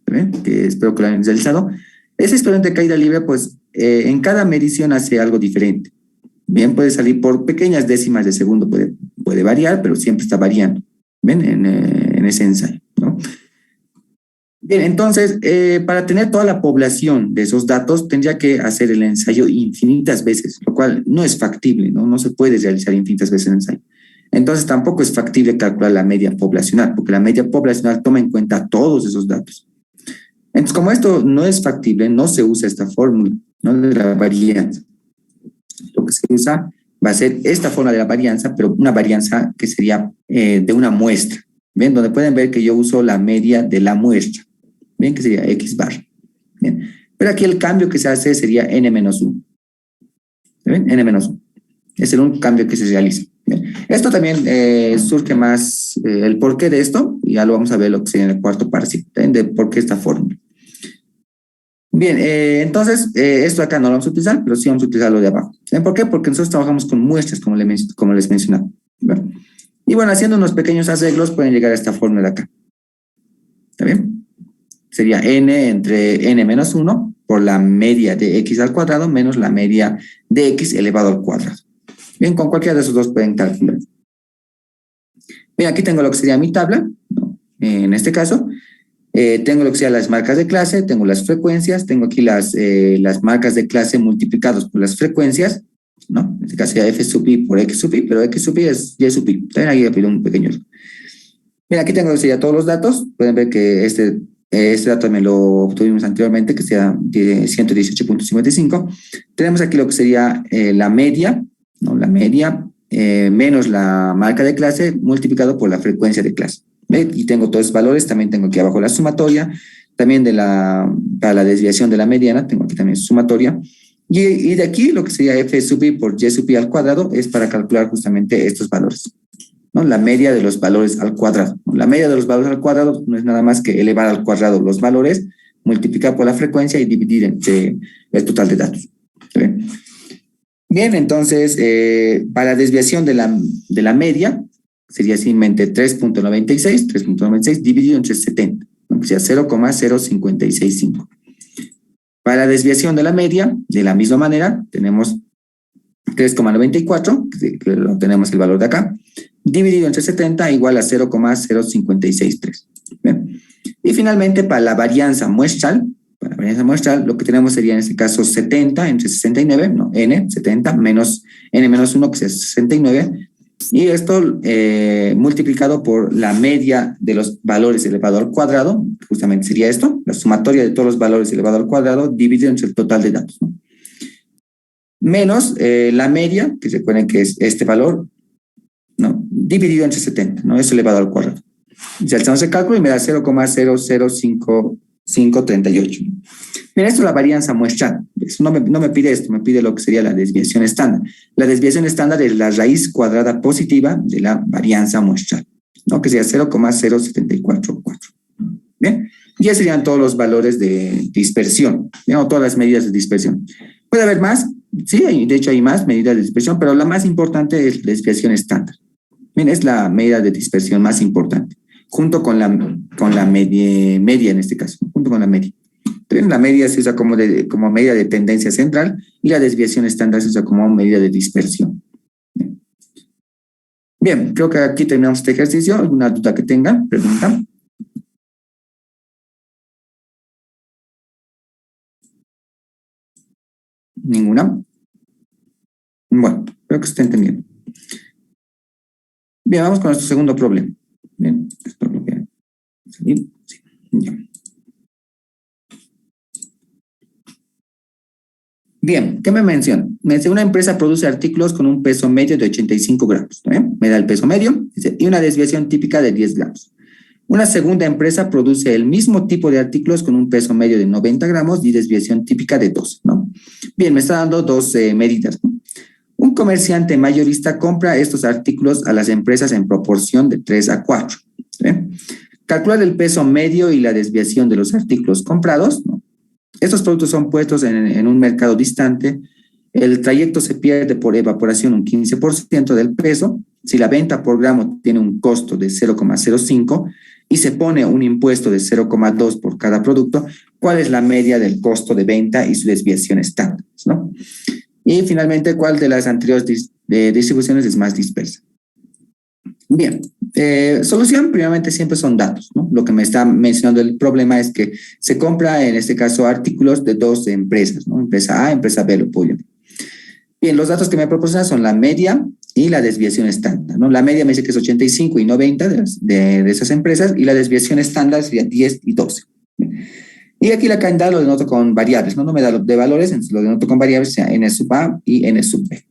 S1: ¿ven? Que espero que lo hayan realizado. Ese experimento de caída libre, pues, en cada medición hace algo diferente. Bien, puede salir por pequeñas décimas de segundo, puede variar, pero siempre está variando, ¿ven? En ese ensayo, ¿no? Bien, entonces, para tener toda la población de esos datos, tendría que hacer el ensayo infinitas veces, lo cual no es factible, ¿no? No se puede realizar infinitas veces el ensayo. Entonces, tampoco es factible calcular la media poblacional, porque la media poblacional toma en cuenta todos esos datos. Entonces, como esto no es factible, no se usa esta fórmula, ¿no? De la varianza. Lo que se usa va a ser esta forma de la varianza, pero una varianza que sería de una muestra. ¿Ven? Donde pueden ver que yo uso la media de la muestra. ¿Bien? Que sería X bar. ¿Bien? Pero aquí el cambio que se hace sería N-1. ¿Ven? N-1. Es el único cambio que se realiza. ¿Bien? Esto también surge más el porqué de esto, y ya lo vamos a ver lo que sería en el cuarto parcial, de por qué esta fórmula. Bien, entonces, esto acá no lo vamos a utilizar, pero sí vamos a utilizar lo de abajo. ¿Saben por qué? Porque nosotros trabajamos con muestras, como les mencionaba. ¿Verdad? Y bueno, haciendo unos pequeños arreglos, pueden llegar a esta fórmula de acá. ¿Está bien? Sería n entre n-1 por la media de x al cuadrado menos la media de x elevado al cuadrado. Bien, con cualquiera de esos dos pueden calcular. Bien, aquí tengo lo que sería mi tabla, ¿no? En este caso. Tengo lo que sea las marcas de clase, tengo las frecuencias, tengo aquí las marcas de clase multiplicados por las frecuencias, ¿no? En este caso sería f sub i por x sub i, pero x sub i es y sub i. También ahí pido un pequeño. Bien, aquí tengo lo que sería todos los datos. Pueden ver que este dato también lo obtuvimos anteriormente, que sea de 118.55. Tenemos aquí lo que sería la media, ¿no? La media menos la marca de clase multiplicado por la frecuencia de clase. Y tengo todos esos valores, también tengo aquí abajo la sumatoria, también para la desviación de la mediana, tengo aquí también sumatoria, y de aquí lo que sería f sub i por y sub i al cuadrado es para calcular justamente estos valores, ¿no? La media de los valores al cuadrado. La media de los valores al cuadrado no es nada más que elevar al cuadrado los valores, multiplicar por la frecuencia y dividir entre el total de datos. ¿Sí? Bien, entonces, para la desviación de la media, sería simplemente 3.96 dividido entre 70, ¿no? Que sea 0,0565. Para la desviación de la media, de la misma manera, tenemos 3,94, que lo tenemos el valor de acá, dividido entre 70 igual a 0,0563. ¿Bien? Y finalmente, para la varianza muestral, lo que tenemos sería en este caso 70 entre 69, no, n, 70 menos n-1, que sea 69, y esto multiplicado por la media de los valores elevado al cuadrado, justamente sería esto, la sumatoria de todos los valores elevado al cuadrado dividido entre el total de datos, ¿no? Menos la media, que recuerden que es este valor, ¿no? Dividido entre 70, ¿no? Eso elevado al cuadrado. Y si hacemos el cálculo y me da 0,005538. Mira, esto es la varianza muestral. No me pide esto, me pide lo que sería la desviación estándar. La desviación estándar es la raíz cuadrada positiva de la varianza muestral, ¿no? Que sería 0,0744. Bien, y ya serían todos los valores de dispersión, ¿no? Todas las medidas de dispersión. ¿Puede haber más? Sí, de hecho hay más medidas de dispersión, pero la más importante es la desviación estándar. Bien, es la medida de dispersión más importante, junto con la media en este caso, junto con la media. Entonces, la media se usa como medida de tendencia central y la desviación estándar se usa como medida de dispersión. Bien, creo que aquí terminamos este ejercicio. ¿Alguna duda que tengan? Pregunta. ¿Ninguna? Bueno, creo que se está entendiendo. Bien, vamos con nuestro segundo problema. Bien, esto lo voy a salir. Sí, ya. Bien, ¿qué me menciona? Me dice, una empresa produce artículos con un peso medio de 85 gramos. Me da el peso medio y una desviación típica de 10 gramos. Una segunda empresa produce el mismo tipo de artículos con un peso medio de 90 gramos y desviación típica de 12, ¿no? Bien, me está dando dos medidas, ¿no? Un comerciante mayorista compra estos artículos a las empresas en proporción de 3 a 4. ¿Sí? Calcular el peso medio y la desviación de los artículos comprados, ¿no? Estos productos son puestos en un mercado distante. El trayecto se pierde por evaporación un 15% del peso Si la venta por gramo tiene un costo de 0,05 y se pone un impuesto de 0,2 por cada producto, ¿cuál es la media del costo de venta y su desviación estándar, ¿no? Y finalmente, ¿cuál de las anteriores distribuciones es más dispersa? Bien, solución primeramente siempre son datos, ¿no? Lo que me está mencionando el problema es que se compra en este caso artículos de dos empresas, ¿no? Empresa A, empresa B, lo puedo llamar. Bien, los datos que me proporciona son la media y la desviación estándar, ¿no? La media me dice que es 85 y 90 de esas empresas y la desviación estándar sería 10 y 12. Y aquí la cantidad lo denoto con variables, ¿no? No me da de valores, entonces lo denoto con variables, sea n sub A y n sub B.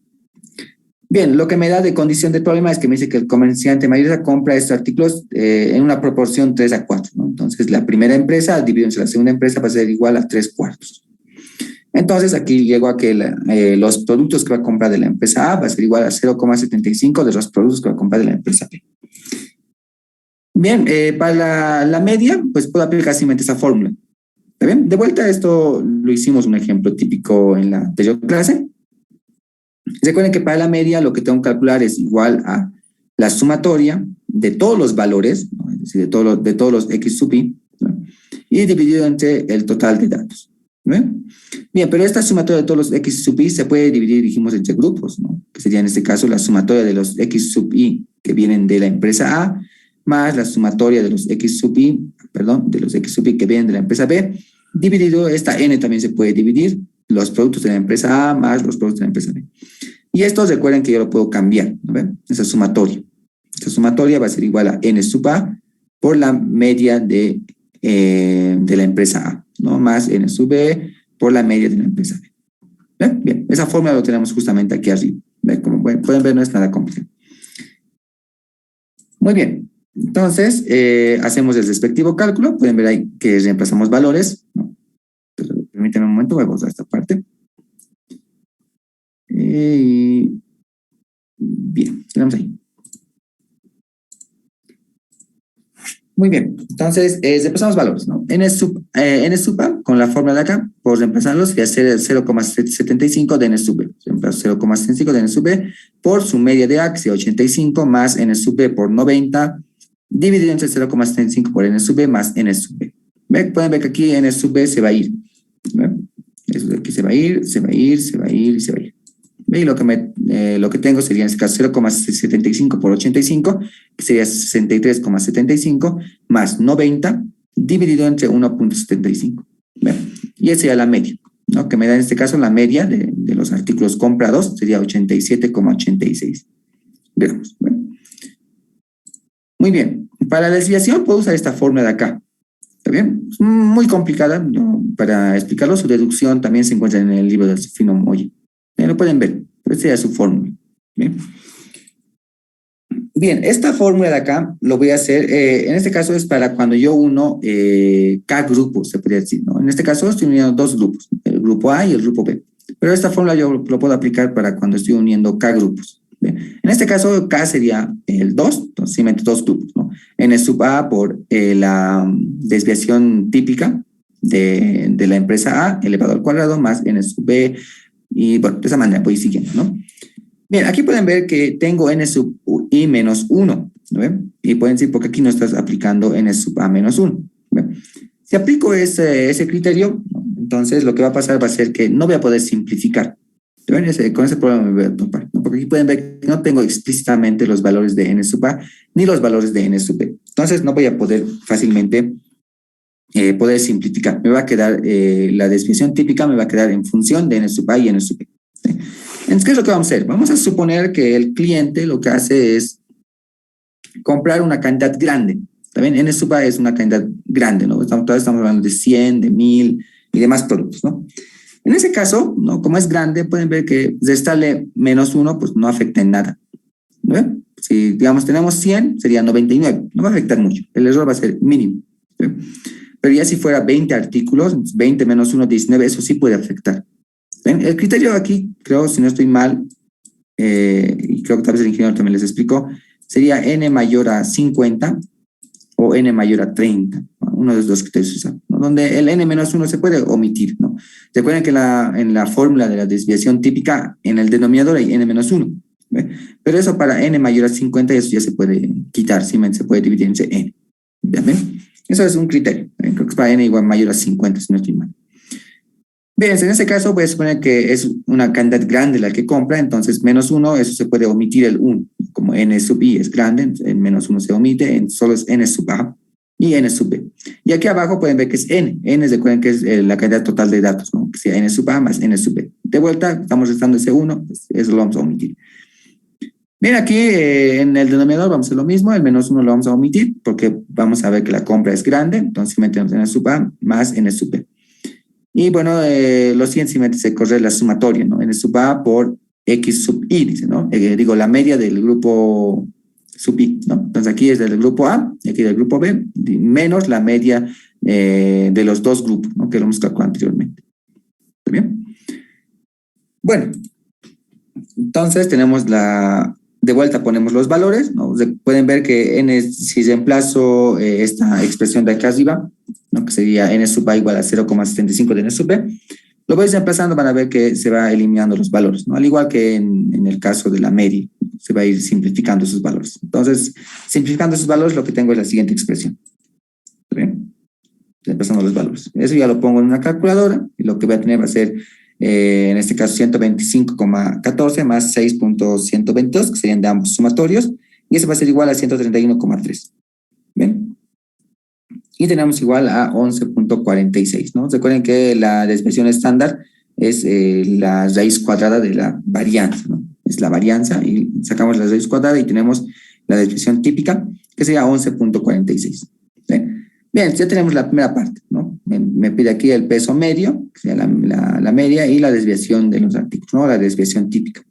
S1: Bien, lo que me da de condición del problema es que me dice que el comerciante mayorista compra estos artículos en una proporción 3 a 4, ¿no? Entonces, la primera empresa dividido entre la segunda empresa va a ser igual a 3 cuartos. Entonces, aquí llego a que los productos que va a comprar de la empresa A va a ser igual a 0,75 de los productos que va a comprar de la empresa B. Bien, para la media, pues puedo aplicar simplemente esa fórmula. ¿Está bien? De vuelta, esto lo hicimos un ejemplo típico en la anterior clase. Recuerden que para la media lo que tengo que calcular es igual a la sumatoria de todos los valores, ¿no? Es decir, de todos los X sub I, ¿no? Y dividido entre el total de datos. ¿Bien? Bien, pero esta sumatoria de todos los X sub I se puede dividir, dijimos, entre grupos, ¿no? Que sería en este caso la sumatoria de los X sub I que vienen de la empresa A, más la sumatoria de los X sub I, de los X sub I que vienen de la empresa B, dividido, esta N también se puede dividir, los productos de la empresa A más los productos de la empresa B. Y estos recuerden que yo lo puedo cambiar, ¿no ven? Esa sumatoria. Esa sumatoria va a ser igual a N sub A por la media de la empresa A, ¿no? Más N sub B por la media de la empresa B. ¿Ven? Bien, esa fórmula lo tenemos justamente aquí arriba. ¿Ven? Como pueden ver, no es nada complicado. Muy bien. Entonces, hacemos el respectivo cálculo. Pueden ver ahí que reemplazamos valores, ¿no? Permítanme un momento, voy a borrar esta parte. Bien, tenemos ahí. Muy bien, entonces reemplazamos valores, ¿no? N sub A con la fórmula de acá, por reemplazarlos, voy a hacer el 0,75 de N sub B. Reemplazo 0,75 de N sub B por su media de A, que sea 85, más N sub B por 90, dividido entre 0,75 por N sub B más N sub B. Pueden ver que aquí N sub B se va a ir. ¿Ven? Eso de aquí se va a ir, se va a ir, se va a ir y se va a ir. Y lo que tengo sería en este caso 0,75 por 85, que sería 63,75 más 90 dividido entre 1,75. Y esa sería la media, ¿no? Que me da en este caso la media de los artículos comprados, sería 87,86. Veamos. Muy bien. Para la desviación puedo usar esta fórmula de acá. ¿Está bien? Es muy complicada, ¿no? Para explicarlo, su deducción también se encuentra en el libro de Fino Moyi. Lo pueden ver, pero esta es su fórmula. Bien. Bien, esta fórmula de acá lo voy a hacer, en este caso es para cuando yo uno K grupos, se podría decir, ¿no? En este caso estoy uniendo dos grupos, el grupo A y el grupo B. Pero esta fórmula yo lo puedo aplicar para cuando estoy uniendo K grupos. Bien. En este caso K sería el 2, entonces simplemente dos grupos, ¿no? N sub A por la desviación típica de la empresa A elevado al cuadrado más N sub B. Y bueno, de esa manera voy siguiendo, ¿no? Bien, aquí pueden ver que tengo N sub I menos 1, ¿no ven? Y pueden decir, porque aquí no estás aplicando N sub A menos 1. ¿Ven? Si aplico ese criterio, ¿no? Entonces lo que va a pasar va a ser que no voy a poder simplificar. ¿Ven? Con ese problema me voy a topar, ¿no? Porque aquí pueden ver que no tengo explícitamente los valores de N sub A ni los valores de N sub B. Entonces no voy a poder fácilmente poder simplificar. Me va a quedar, la desviación típica me va a quedar en función de N sub A y N sub B. ¿Sí? Entonces, ¿qué es lo que vamos a hacer? Vamos a suponer que el cliente lo que hace es comprar una cantidad grande. También N sub A es una cantidad grande, ¿no? Todavía estamos hablando de 100, de 1000 y demás productos, ¿no? En ese caso, ¿no? Como es grande, pueden ver que restarle menos 1, pues no afecta en nada, ¿no? Si, digamos, tenemos 100, sería 99. No va a afectar mucho. El error va a ser mínimo, ¿sí? Pero ya si fuera 20 artículos, 20 menos 1, 19, eso sí puede afectar. ¿Ven? El criterio aquí, creo, si no estoy mal, y creo que tal vez el ingeniero también les explicó, sería n mayor a 50 o n mayor a 30, ¿no? Uno de los dos criterios usados, ¿no? Donde el n menos 1 se puede omitir, ¿no? Recuerden que en la fórmula de la desviación típica, en el denominador hay n menos 1. ¿Ve? Pero eso para n mayor a 50, eso ya se puede quitar, simplemente se puede dividir entre n. ¿Ven? Eso es un criterio. Creo que es para n igual mayor a 50, si no estoy mal. Bien, en este caso voy a suponer que es una cantidad grande la que compra, entonces menos 1, eso se puede omitir el 1. Como n sub i es grande, el menos 1 se omite, solo es n sub a y n sub b. Y aquí abajo pueden ver que es n. N, recuerden que es la cantidad total de datos, ¿no? Que sea n sub a más n sub b. De vuelta, estamos restando ese 1, pues eso lo vamos a omitir. Bien, aquí en el denominador vamos a hacer lo mismo, el menos 1 lo vamos a omitir porque vamos a ver que la compra es grande, entonces metemos n sub a más n sub b. Y bueno, lo siguiente simplemente se corre la sumatoria, ¿no? N sub a por x sub i, dice, ¿no? Digo, la media del grupo sub i, ¿no? Entonces aquí es del grupo A, y aquí del grupo B, menos la media de los dos grupos, ¿no? Que lo hemos calculado anteriormente. ¿Está bien? Bueno, entonces tenemos de vuelta ponemos los valores, ¿no? Pueden ver que n, si reemplazo esta expresión de aquí arriba, ¿no? Que sería n sub a igual a 0,75 de n sub b, lo voy reemplazando, van a ver que se va eliminando los valores, ¿no? Al igual que en el caso de la media, se va a ir simplificando esos valores. Entonces, simplificando esos valores, lo que tengo es la siguiente expresión. ¿Está bien? Reemplazando los valores. Eso ya lo pongo en una calculadora, y lo que voy a tener va a ser en este caso 125,14 más 6,122, que serían de ambos sumatorios, y eso va a ser igual a 131,3. ¿Bien? Y tenemos igual a 11,46, ¿no? Recuerden que la desviación estándar es la raíz cuadrada de la varianza, ¿no? Es la varianza, y sacamos la raíz cuadrada y tenemos la desviación típica, que sería 11,46. Bien, ya tenemos la primera parte, ¿no? Me pide aquí el peso medio, que sea la media, y la desviación de los artículos, ¿no? La desviación típica.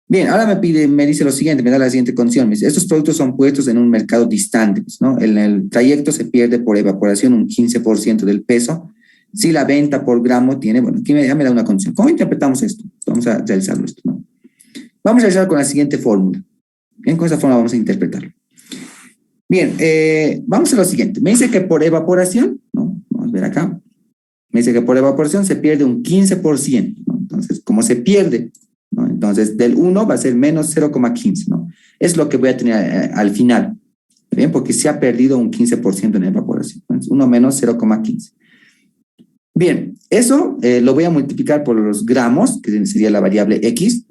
S1: Bien, ahora me dice lo siguiente, me da la siguiente condición. Me dice, estos productos son puestos en un mercado distante, ¿no? En el trayecto se pierde por evaporación un 15% del peso. Si la venta por gramo tiene, bueno, aquí ya me da una condición. ¿Cómo interpretamos esto? Vamos a realizarlo esto, ¿no? Vamos a realizar con la siguiente fórmula. Bien, con esa fórmula vamos a interpretarlo. Bien, vamos a lo siguiente. Me dice que por evaporación, ¿no? Vamos a ver acá. Me dice que por evaporación se pierde un 15%, ¿no? Entonces, como se pierde, ¿no? Entonces, del 1 va a ser menos 0,15, ¿no? Es lo que voy a tener al final, ¿bien? Porque se ha perdido un 15% en evaporación. Entonces, 1 menos 0,15. Bien, eso lo voy a multiplicar por los gramos, que sería la variable X.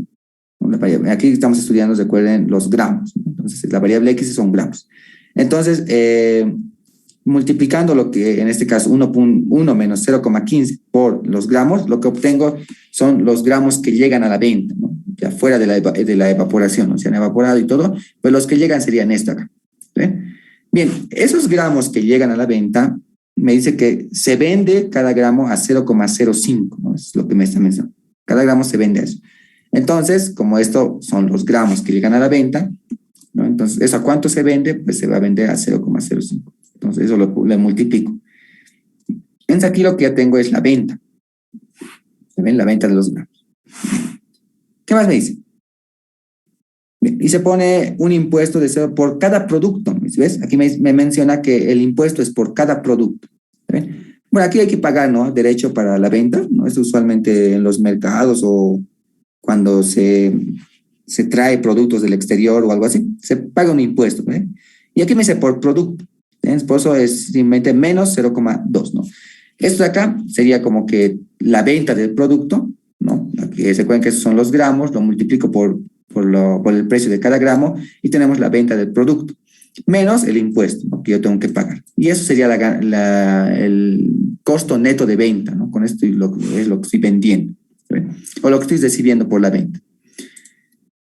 S1: Aquí estamos estudiando, recuerden, los gramos, ¿no? Entonces, la variable X son gramos. Entonces, multiplicando lo que en este caso 1 menos 0,15 por los gramos, lo que obtengo son los gramos que llegan a la venta, ¿no? Ya fuera de la evaporación, ¿no? Se han evaporado y todo, pues los que llegan serían esto acá. ¿Sí? Bien, esos gramos que llegan a la venta, me dice que se vende cada gramo a 0,05, ¿no? Es lo que me está mencionando. Cada gramo se vende a eso. Entonces, como esto son los gramos que llegan a la venta, ¿no? Entonces, ¿eso a cuánto se vende? Pues se va a vender a 0,05. Entonces, eso le multiplico. Entonces, aquí lo que ya tengo es la venta. ¿Se ven? La venta de los gramos. ¿Qué más me dice? Bien, y se pone un impuesto de 0 por cada producto. ¿Ves? Aquí me menciona que el impuesto es por cada producto. ¿Ven? Bueno, aquí hay que pagar, ¿no? Derecho para la venta, ¿no? Es usualmente en los mercados o cuando se trae productos del exterior o algo así, se paga un impuesto, ¿eh? Y aquí me dice por producto, ¿eh? Por eso es simplemente menos 0,2, ¿no? Esto de acá sería como que la venta del producto, ¿no? Aquí se acuerdan que esos son los gramos, lo multiplico por el precio de cada gramo y tenemos la venta del producto, menos el impuesto, ¿no? Que yo tengo que pagar. Y eso sería el costo neto de venta, ¿no? Con esto es lo que estoy vendiendo, ¿eh? O lo que estoy recibiendo por la venta.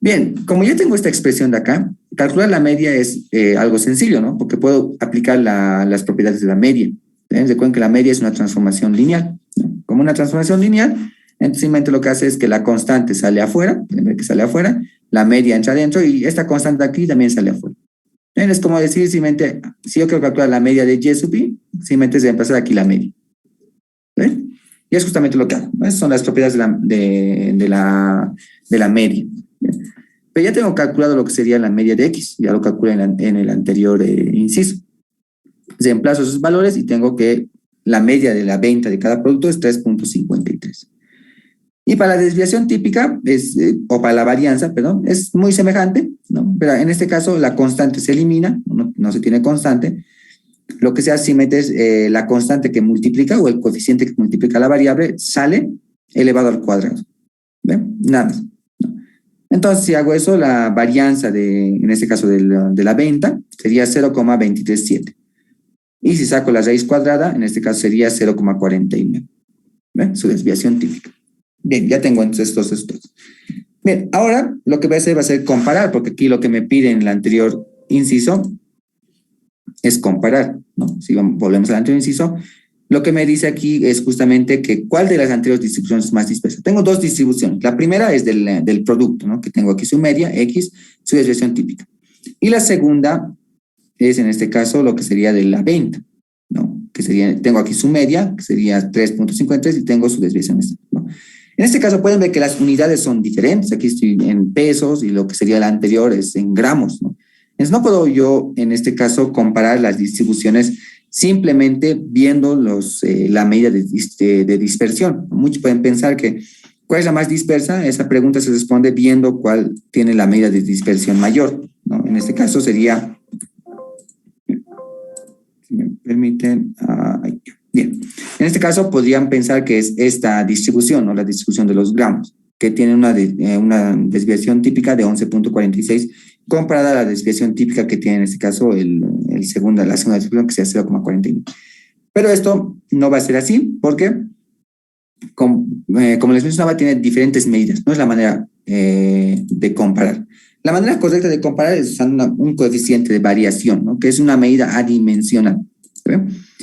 S1: Bien, como ya tengo esta expresión de acá, calcular la media es algo sencillo, ¿no? Porque puedo aplicar las propiedades de la media. Recuerden que la media es una transformación lineal, ¿no? Como una transformación lineal, entonces simplemente lo que hace es que la constante sale afuera, que sale afuera, la media entra adentro y esta constante aquí también sale afuera. Es como decir simplemente, si yo quiero calcular la media de y sub i, simplemente es reemplazar aquí la media. ¿Ven? Y es justamente lo que hago. Esas son las propiedades de la media. Pero ya tengo calculado lo que sería la media de X, ya lo calculé en el anterior inciso. Reemplazo esos valores y tengo que la media de la venta de cada producto es 3,53. Y para la desviación típica, o para la varianza, perdón, es muy semejante, ¿no? Pero en este caso la constante se elimina, no se tiene constante. Lo que se hace si metes la constante que multiplica o el coeficiente que multiplica la variable, sale elevado al cuadrado. ¿Ven? Nada más. ¿No? Entonces, si hago eso, la varianza en este caso de la venta sería 0,237. Y si saco la raíz cuadrada, en este caso sería 0,49. ¿Ven? Su desviación típica. Bien, ya tengo entonces estos estados. Bien, ahora lo que voy a hacer va a ser comparar, porque aquí lo que me pide en el anterior inciso es comparar, ¿no? Si volvemos al anterior inciso, lo que me dice aquí es justamente que cuál de las anteriores distribuciones es más dispersa. Tengo dos distribuciones. La primera es del producto, ¿no? Que tengo aquí su media, X, su desviación típica. Y la segunda es, en este caso, lo que sería de la venta, ¿no? Que sería, tengo aquí su media, que sería 3.53, y tengo su desviación, ¿no? En este caso pueden ver que las unidades son diferentes. Aquí estoy en pesos y lo que sería la anterior es en gramos, ¿no? Entonces no puedo yo, en este caso, comparar las distribuciones simplemente viendo la medida de dispersión. Muchos pueden pensar que ¿cuál es la más dispersa? Esa pregunta se responde viendo cuál tiene la medida de dispersión mayor, ¿no? En este caso sería, si me permiten, bien. En este caso podrían pensar que es esta distribución, ¿no? La distribución de los gramos, que tiene una desviación típica de 11.46 comparada a la desviación típica que tiene en este caso la segunda distribución, que sea 0,49. Pero esto no va a ser así porque, como les mencionaba, tiene diferentes medidas. No es la manera de comparar. La manera correcta de comparar es usando un coeficiente de variación, ¿no? Que es una medida adimensional. ¿Sí?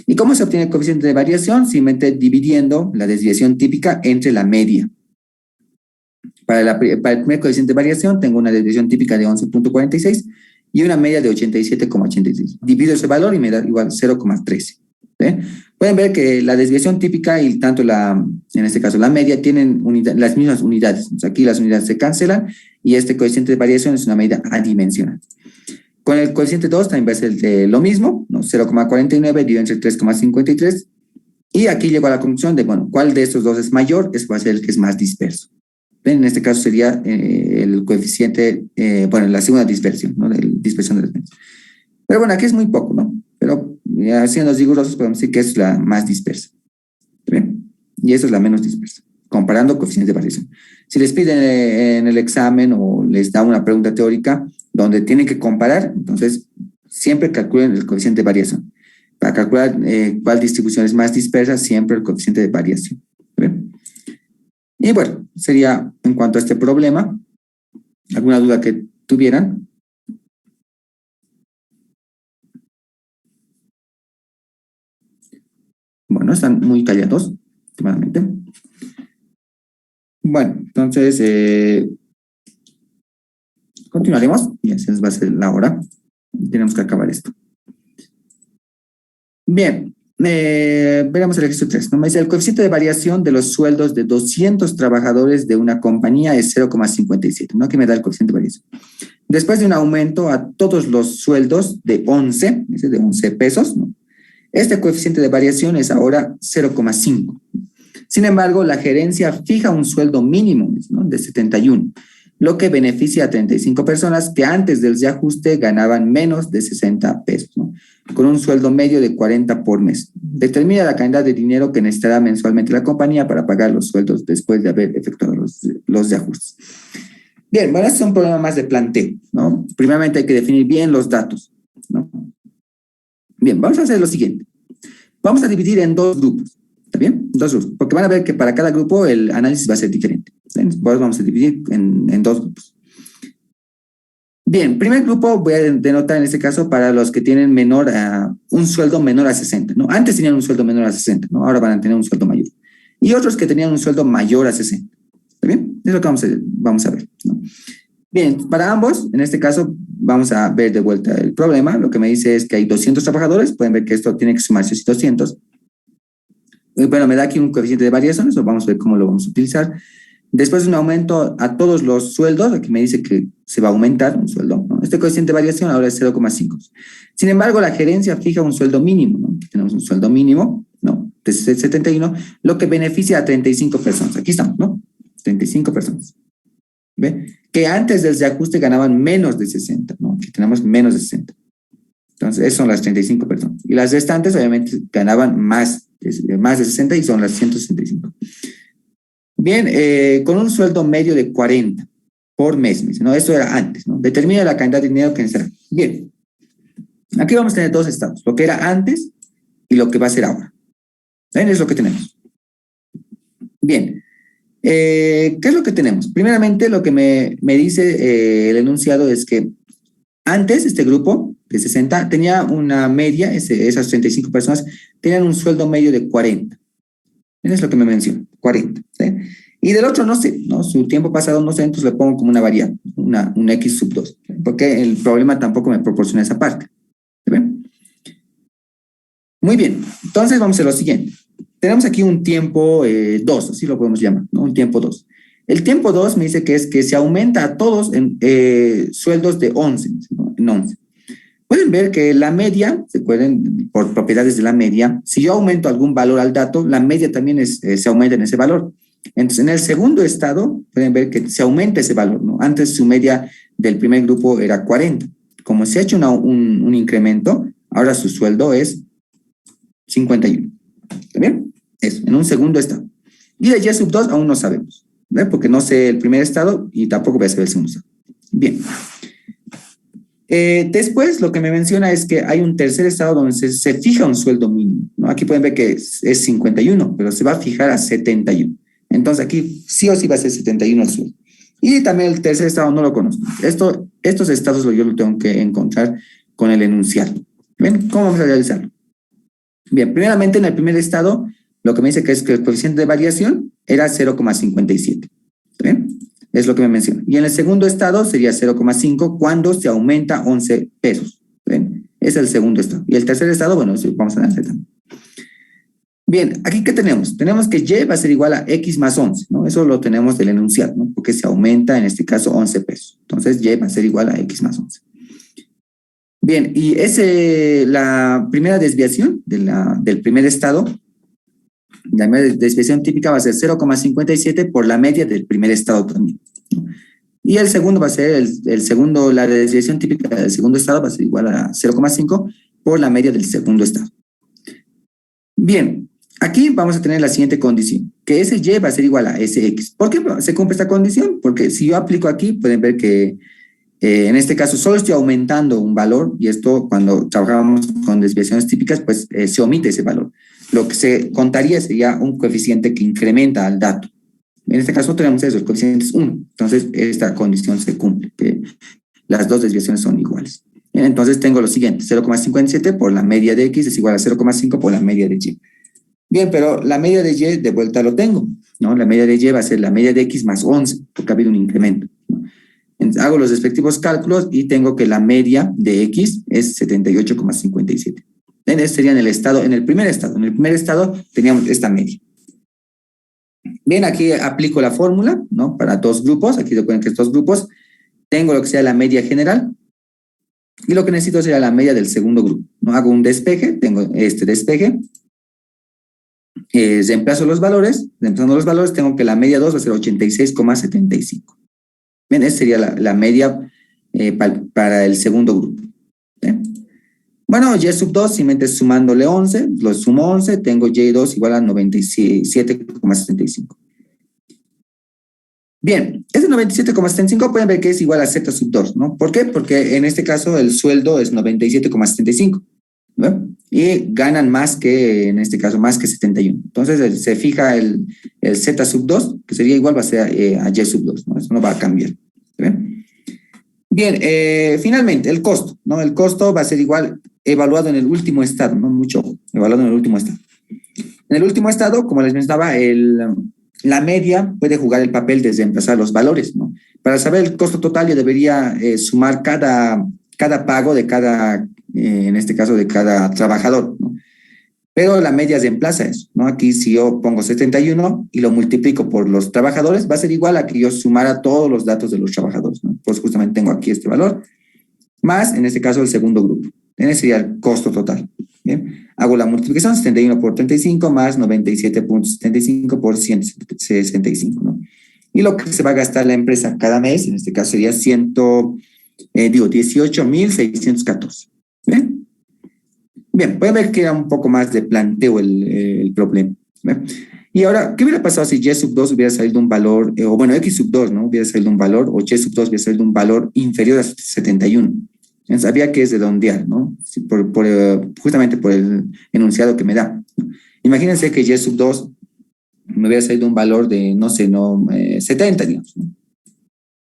S1: ¿Y cómo se obtiene el coeficiente de variación? Simplemente dividiendo la desviación típica entre la media. Para el primer coeficiente de variación tengo una desviación típica de 11.46 y una media de 87,86. Divido ese valor y me da igual 0,13. ¿Sí? Pueden ver que la desviación típica y tanto en este caso la media tienen las mismas unidades. O sea, aquí las unidades se cancelan y este coeficiente de variación es una medida adimensional. Con el coeficiente 2 también va a ser lo mismo, ¿no? 0,49 dividido entre 3,53. Y aquí llego a la conclusión de, bueno, ¿cuál de estos dos es mayor? Ese va a ser el que es más disperso. En este caso sería el coeficiente, la segunda dispersión, ¿no? De dispersión de las medidas. Pero bueno, aquí es muy poco, ¿no? Pero siendo rigurosos podemos decir que es la más dispersa. ¿Bien? Y esa es la menos dispersa, comparando coeficientes de variación. Si les piden en el examen o les da una pregunta teórica donde tienen que comparar, entonces siempre calculen el coeficiente de variación. Para calcular cuál distribución es más dispersa, siempre el coeficiente de variación. ¿Bien? Y bueno, sería en cuanto a este problema. ¿Alguna duda que tuvieran? Bueno, están muy callados, últimamente. Bueno, entonces continuaremos y así nos va a ser la hora. Tenemos que acabar esto. Bien, veremos el ejercicio 3, ¿no? Me dice, el coeficiente de variación de los sueldos de 200 trabajadores de una compañía es 0,57, ¿no? Aquí me da el coeficiente de variación. Después de un aumento a todos los sueldos de 11 pesos, ¿no? Este coeficiente de variación es ahora 0,5. Sin embargo, la gerencia fija un sueldo mínimo, ¿no? De 71, lo que beneficia a 35 personas que antes del reajuste ganaban menos de 60 pesos, ¿no? Con un sueldo medio de 40 por mes. Determina la cantidad de dinero que necesitará mensualmente la compañía para pagar los sueldos después de haber efectuado los reajustes. Bien, bueno, este es un problema más de planteo, ¿no? Primeramente hay que definir bien los datos, ¿no? Bien, vamos a hacer lo siguiente. Vamos a dividir en dos grupos, ¿está bien? Dos grupos, porque van a ver que para cada grupo el análisis va a ser diferente. Entonces vamos a dividir en dos grupos. Bien, primer grupo voy a denotar en este caso para los que tienen un sueldo menor a 60, ¿no? Antes tenían un sueldo menor a 60, ¿no? Ahora van a tener un sueldo mayor. Y otros que tenían un sueldo mayor a 60, ¿está bien? Es lo que vamos a ver, ¿no? Bien, para ambos, en este caso, vamos a ver de vuelta el problema. Lo que me dice es que hay 200 trabajadores. Pueden ver que esto tiene que sumarse 200. Bueno, me da aquí un coeficiente de variación. Eso vamos a ver cómo lo vamos a utilizar. Después de un aumento a todos los sueldos, aquí me dice que se va a aumentar un sueldo, ¿no? Este coeficiente de variación ahora es 0,5. Sin embargo, la gerencia fija un sueldo mínimo, ¿no? Tenemos un sueldo mínimo, ¿no? De 71, lo que beneficia a 35 personas. Aquí estamos, ¿no? 35 personas. ¿Ve? Que antes del reajuste ganaban menos de 60, ¿no? Aquí tenemos menos de 60. Entonces, esas son las 35 personas. Y las restantes, obviamente, ganaban más de 60 y son las 165. Bien, con un sueldo medio de 40 por mes, ¿no? Eso era antes, ¿no? Determina la cantidad de dinero que necesitará. Bien, aquí vamos a tener dos estados, lo que era antes y lo que va a ser ahora. ¿Ven? Es lo que tenemos. Bien, ¿qué es lo que tenemos? Primeramente, lo que me dice el enunciado es que antes este grupo de 60 tenía una media, esas 35 personas tenían un sueldo medio de 40. Es lo que me menciona, 40. ¿Sí? Y del otro no sé, ¿no? Su tiempo pasado no sé, entonces le pongo como una variable, una X sub 2, porque el problema tampoco me proporciona esa parte. ¿Sí ven? Muy bien, entonces vamos a hacer lo siguiente. Tenemos aquí un tiempo 2, así lo podemos llamar, ¿no? Un tiempo 2. El tiempo 2 me dice que es que se aumenta a todos en sueldos de 11, ¿no? En 11. Pueden ver que la media, se pueden, por propiedades de la media, si yo aumento algún valor al dato, la media también se aumenta en ese valor. Entonces, en el segundo estado, pueden ver que se aumenta ese valor, ¿no? Antes su media del primer grupo era 40. Como se ha hecho un incremento, ahora su sueldo es 51. ¿Está bien? Eso, en un segundo estado. Y de Y sub 2 aún no sabemos, ¿verdad? Porque no sé el primer estado y tampoco voy a saber el segundo estado. Bien. Después, lo que me menciona es que hay un tercer estado donde se fija un sueldo mínimo, ¿no? Aquí pueden ver que es 51, pero se va a fijar a 71. Entonces, aquí sí o sí va a ser 71 el sueldo. Y también el tercer estado no lo conozco. Estos estados yo lo tengo que encontrar con el enunciado. ¿Ven? ¿Cómo vamos a realizarlo? Bien, primeramente en el primer estado, lo que me dice que es que el coeficiente de variación era 0,57. ¿Bien? Es lo que me menciona. Y en el segundo estado sería 0,5 cuando se aumenta 11 pesos. ¿Ven? Es el segundo estado. Y el tercer estado, bueno, vamos a analizar también. Bien, aquí ¿qué tenemos? Tenemos que Y va a ser igual a X más 11, ¿no? Eso lo tenemos del enunciado, ¿no? Porque se aumenta, en este caso, 11 pesos. Entonces, Y va a ser igual a X más 11. Bien, y la primera desviación del primer estado, la desviación típica va a ser 0,57 por la media del primer estado también, ¿no? Y el segundo va a ser, la desviación típica del segundo estado va a ser igual a 0,5 por la media del segundo estado. Bien, aquí vamos a tener la siguiente condición, que ese Y va a ser igual a SX. ¿Por qué se cumple esta condición? Porque si yo aplico aquí, pueden ver que en este caso solo estoy aumentando un valor y esto cuando trabajamos con desviaciones típicas, pues se omite ese valor. Lo que se contaría sería un coeficiente que incrementa al dato. En este caso tenemos eso, el coeficiente es 1. Entonces esta condición se cumple, que las dos desviaciones son iguales. Entonces tengo lo siguiente, 0,57 por la media de X es igual a 0,5 por la media de Y. Bien, pero la media de Y de vuelta lo tengo, ¿no? La media de Y va a ser la media de X más 11, porque ha habido un incremento, ¿no? Entonces, hago los respectivos cálculos y tengo que la media de X es 78,57. Ese sería en el primer estado. En el primer estado teníamos esta media. Bien, aquí aplico la fórmula, ¿no? Para dos grupos, aquí recuerden que estos grupos, tengo lo que sea la media general y lo que necesito sería la media del segundo grupo, ¿no? Hago un despeje, tengo este despeje, reemplazando los valores, tengo que la media 2 va a ser 86,75. Bien, esa sería la media para el segundo grupo. ¿Sí? Bueno, Y sub 2, simplemente sumándole 11, lo sumo 11, tengo Y2 igual a 97,75. Bien, ese 97,75 pueden ver que es igual a Z sub 2, ¿no? ¿Por qué? Porque en este caso el sueldo es 97,75, ¿no? Y ganan más que, en este caso, más que 71. Entonces se fija el Z sub 2, que sería igual, va a ser a Y sub 2, ¿no? Eso no va a cambiar. ¿Ven? Bien, finalmente, el costo, ¿no? El costo va a ser igual evaluado en el último estado, ¿no? Mucho evaluado en el último estado. En el último estado, como les mencionaba, la media puede jugar el papel de reemplazar los valores, ¿no? Para saber el costo total, yo debería sumar cada pago de en este caso, de cada trabajador, ¿no? Pero la media reemplaza eso, ¿no? Aquí si yo pongo 71 y lo multiplico por los trabajadores, va a ser igual a que yo sumara todos los datos de los trabajadores, ¿no? Pues justamente tengo aquí este valor, más en este caso el segundo grupo. Ese sería el costo total. Bien, hago la multiplicación, 71 por 35 más 97,75 por 165, ¿no? y lo que se va a gastar la empresa cada mes, en este caso sería 18.614. ¿Bien? Bien, pueden ver que era un poco más de planteo el problema. ¿Bien? Y ahora, ¿qué hubiera pasado si Y sub 2 hubiera salido un valor, o bueno, X sub 2, ¿no? Hubiera salido un valor, o Y sub 2 hubiera salido un valor inferior a 71. Entonces, había que es redondear, ¿no? Justamente por el enunciado que me da. Imagínense que Y sub 2 me hubiera salido un valor de, no sé, 70, digamos, ¿no?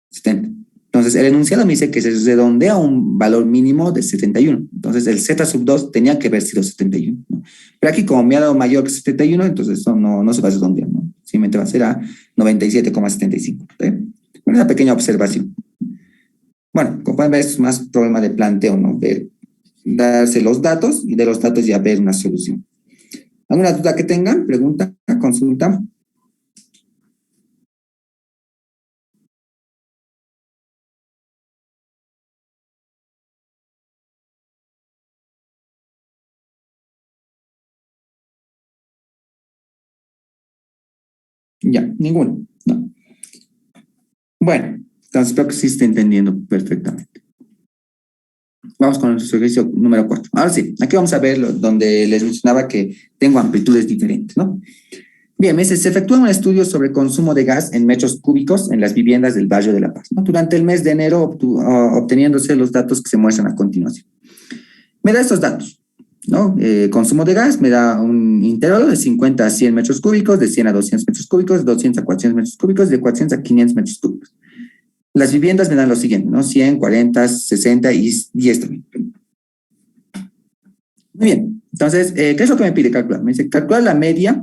S1: 70. Entonces, el enunciado me dice que se redondea a un valor mínimo de 71. Entonces, el Z sub 2 tenía que haber sido 71, ¿no? Pero aquí, como me ha dado mayor que 71, entonces eso no se va a redondear, ¿no? Simplemente va a ser a 97,75. Una pequeña observación. Bueno, como pueden ver, es más problema de planteo, ¿no? De darse los datos y de los datos ya ver una solución. ¿Alguna duda que tengan? Pregunta, consulta. Ya, ninguno. No. Bueno, entonces espero que sí esté entendiendo perfectamente. Vamos con el ejercicio número 4. Ahora sí, aquí vamos a ver donde les mencionaba que tengo amplitudes diferentes, ¿no? Bien, me dice, se efectúa un estudio sobre consumo de gas en metros cúbicos en las viviendas del barrio de La Paz, ¿no? Durante el mes de enero, obteniéndose los datos que se muestran a continuación. Me da estos datos, ¿no? Consumo de gas me da un intervalo de 50 a 100 metros cúbicos, de 100 a 200 metros cúbicos, de 200 a 400 metros cúbicos, de 400 a 500 metros cúbicos. Las viviendas me dan lo siguiente, ¿no? 100, 40, 60 y 10 también. Muy bien. Entonces, ¿qué es lo que me pide calcular? Me dice calcular la media,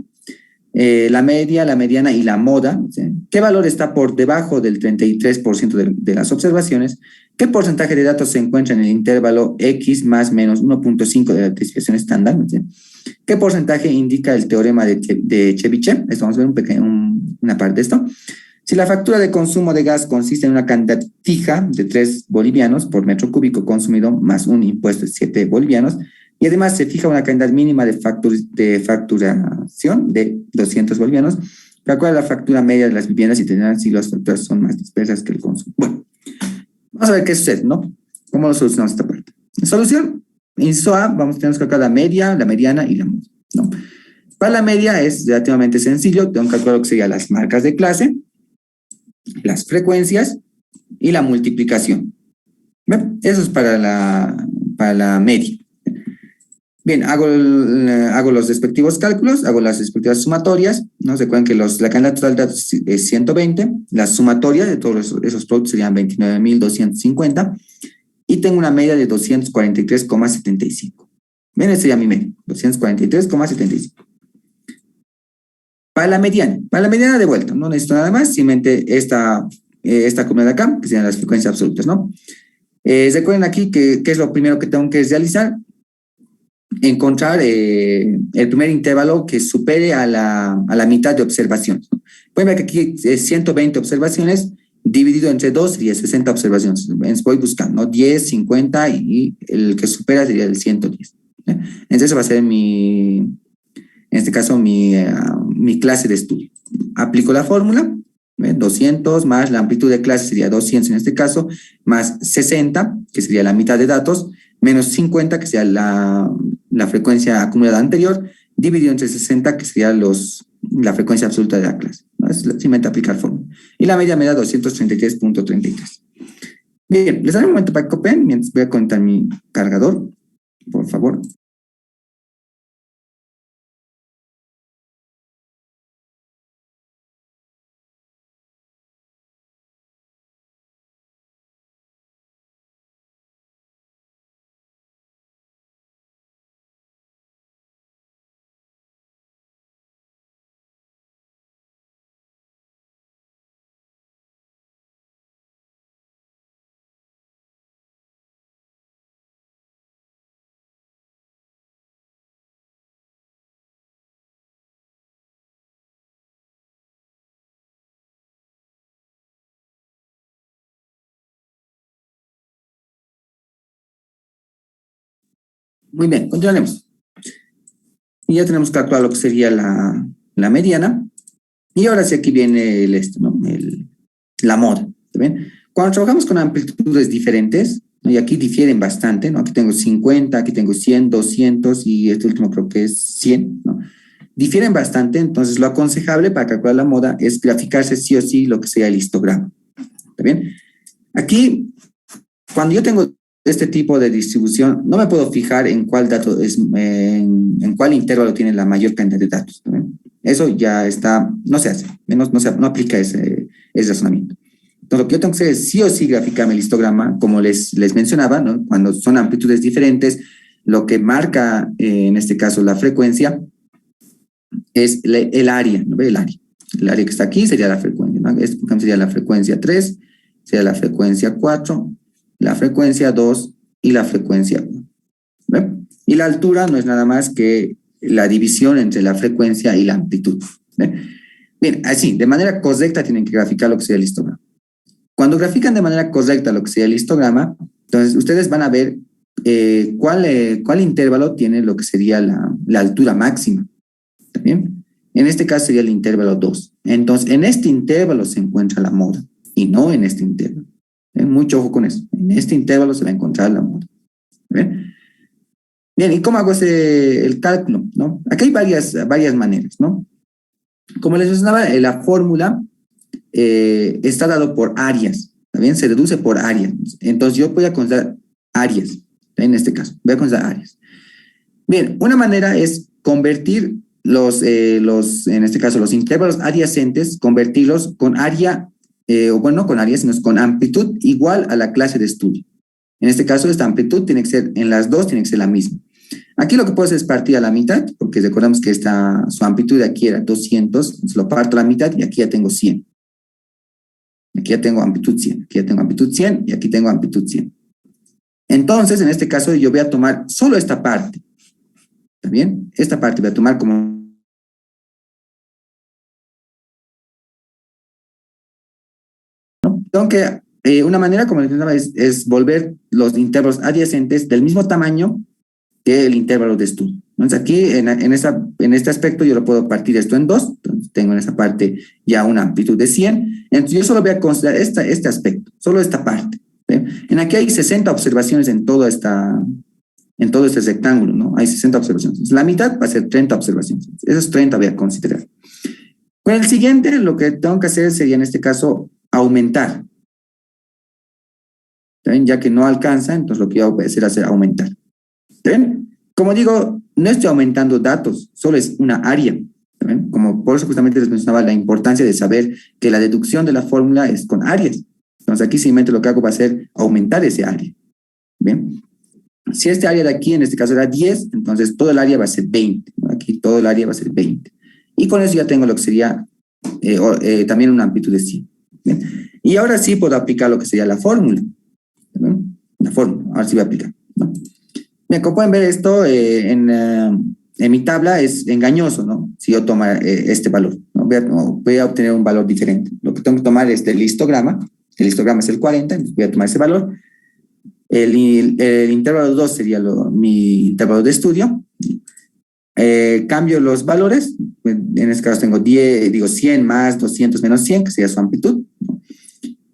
S1: la mediana y la moda. ¿Sí? ¿Qué valor está por debajo del 33% de las observaciones? ¿Qué porcentaje de datos se encuentra en el intervalo X más menos 1.5 de la desviación estándar? ¿Sí? ¿Qué porcentaje indica el teorema de Chebyshev? Esto vamos a ver una parte de esto. Si la factura de consumo de gas consiste en una cantidad fija de 3 bolivianos por metro cúbico consumido más un impuesto de 7 bolivianos, y además se fija una cantidad mínima de facturación de 200 bolivianos, calcula la factura media de las viviendas y tendrán si las facturas son más dispersas que el consumo. Bueno, vamos a ver qué sucede, ¿no? ¿Cómo lo solucionamos esta parte? Solución, inciso A, tenemos que calcular la media, la mediana y la moda, ¿no? Para la media es relativamente sencillo, tengo que calcular lo que serían las marcas de clase, las frecuencias y la multiplicación. ¿Ven? Eso es para la media. Bien, hago los respectivos cálculos, hago las respectivas sumatorias, ¿no? Se acuerdan que la cantidad total de datos es 120, la sumatoria de todos esos productos serían 29.250 y tengo una media de 243,75. Bien, ese sería mi media, 243,75. Para la mediana de vuelta, no necesito nada más, simplemente esta columna de acá, que serían las frecuencias absolutas, ¿no? Recuerden aquí que es lo primero que tengo que realizar, encontrar el primer intervalo que supere a la mitad de observaciones, ¿no? Pueden ver que aquí es 120 observaciones, dividido entre 2 sería 60 observaciones. Voy buscando, ¿no? 10, 50 y el que supera sería el 110. Entonces, eso va a ser en este caso, mi clase de estudio. Aplico la fórmula, 200 más la amplitud de clase sería 200 en este caso, más 60, que sería la mitad de datos, menos 50, que sería la frecuencia acumulada anterior, dividido entre 60, que sería la frecuencia absoluta de la clase, ¿no? Es simplemente aplicar fórmula. Y la media me da 233.33. Bien, les daré un momento para que copien mientras voy a conectar mi cargador, por favor. Muy bien, continuaremos. Y ya tenemos calculado lo que sería la mediana. Y ahora sí aquí viene ¿no? La moda, ¿está bien? Cuando trabajamos con amplitudes diferentes, ¿no? Y aquí difieren bastante, ¿no? Aquí tengo 50, aquí tengo 100, 200 y este último creo que es 100, ¿no? Difieren bastante, entonces lo aconsejable para calcular la moda es graficarse sí o sí lo que sea el histograma, ¿está bien? Aquí, cuando yo tengo este tipo de distribución, no me puedo fijar en cuál dato es, en cuál intervalo tiene la mayor cantidad de datos, ¿está bien? Eso ya está, no se hace, menos no aplica ese razonamiento. Entonces, lo que yo tengo que hacer es sí o sí graficarme el histograma, como les mencionaba, ¿no? Cuando son amplitudes diferentes, lo que marca, en este caso, la frecuencia, es el área, ¿no? El área. El área que está aquí sería la frecuencia, ¿no? Esto sería la frecuencia 3, sería la frecuencia 4, la frecuencia 2 y la frecuencia 1. ¿Ve? Y la altura no es nada más que la división entre la frecuencia y la amplitud. ¿Ve? Bien, así, de manera correcta tienen que graficar lo que sería el histograma. Cuando grafican de manera correcta lo que sería el histograma, entonces ustedes van a ver cuál intervalo tiene lo que sería la altura máxima. ¿Está bien? En este caso sería el intervalo 2. Entonces, en este intervalo se encuentra la moda y no en este intervalo. Mucho ojo con eso. En este intervalo se va a encontrar la moda. ¿Bien? Bien, ¿y cómo hago el cálculo? ¿No? Aquí hay varias maneras, ¿no? Como les mencionaba, la fórmula está dado por áreas, ¿está bien? Se reduce por áreas. Entonces, yo voy a considerar áreas, en este caso. Voy a considerar áreas. Bien, una manera es convertir en este caso, los intervalos adyacentes, convertirlos con área, o bueno, no con área, sino con amplitud igual a la clase de estudio. En este caso, esta amplitud tiene que ser, en las dos tiene que ser la misma. Aquí lo que puedo hacer es partir a la mitad, porque recordamos que su amplitud de aquí era 200, entonces lo parto a la mitad y aquí ya tengo 100. Aquí ya tengo amplitud 100, aquí ya tengo amplitud 100 y aquí tengo amplitud 100. Entonces, en este caso, yo voy a tomar solo esta parte. ¿Está bien? Esta parte voy a tomar como... ¿no? Aunque una manera, como les mencionaba, es volver los intervalos adyacentes del mismo tamaño que el intervalo de estudio. Entonces, aquí, en este aspecto, yo lo puedo partir esto en dos. Entonces, tengo en esa parte ya una amplitud de 100. Entonces, yo solo voy a considerar este aspecto, solo esta parte. ¿Sí? En aquí hay 60 observaciones en todo este rectángulo, ¿no? Hay 60 observaciones. La mitad va a ser 30 observaciones. Esos 30 voy a considerar. Con el siguiente, lo que tengo que hacer sería, en este caso, aumentar. ¿Saben? Ya que no alcanza, entonces lo que yo voy a hacer es aumentar. ¿Saben? Como digo, no estoy aumentando datos, solo es una área. ¿Saben? Como por eso justamente les mencionaba la importancia de saber que la deducción de la fórmula es con áreas. Entonces aquí simplemente lo que hago va a ser aumentar ese área. ¿Bien? Si este área de aquí, en este caso era 10, entonces todo el área va a ser 20. ¿No? Aquí todo el área va a ser 20. Y con eso ya tengo lo que sería también una amplitud de 100. ¿Bien? Y ahora sí puedo aplicar lo que sería la fórmula. ¿Bien? La fórmula, ahora sí voy a aplicar. ¿No? Bien, como pueden ver esto en mi tabla es engañoso, ¿no? Si yo tomo este valor, ¿no? Voy a obtener un valor diferente. Lo que tengo que tomar es el histograma es el 40, entonces voy a tomar ese valor. El intervalo 2 sería mi intervalo de estudio. Cambio los valores. En este caso tengo 100 más 200 menos 100, que sería su amplitud.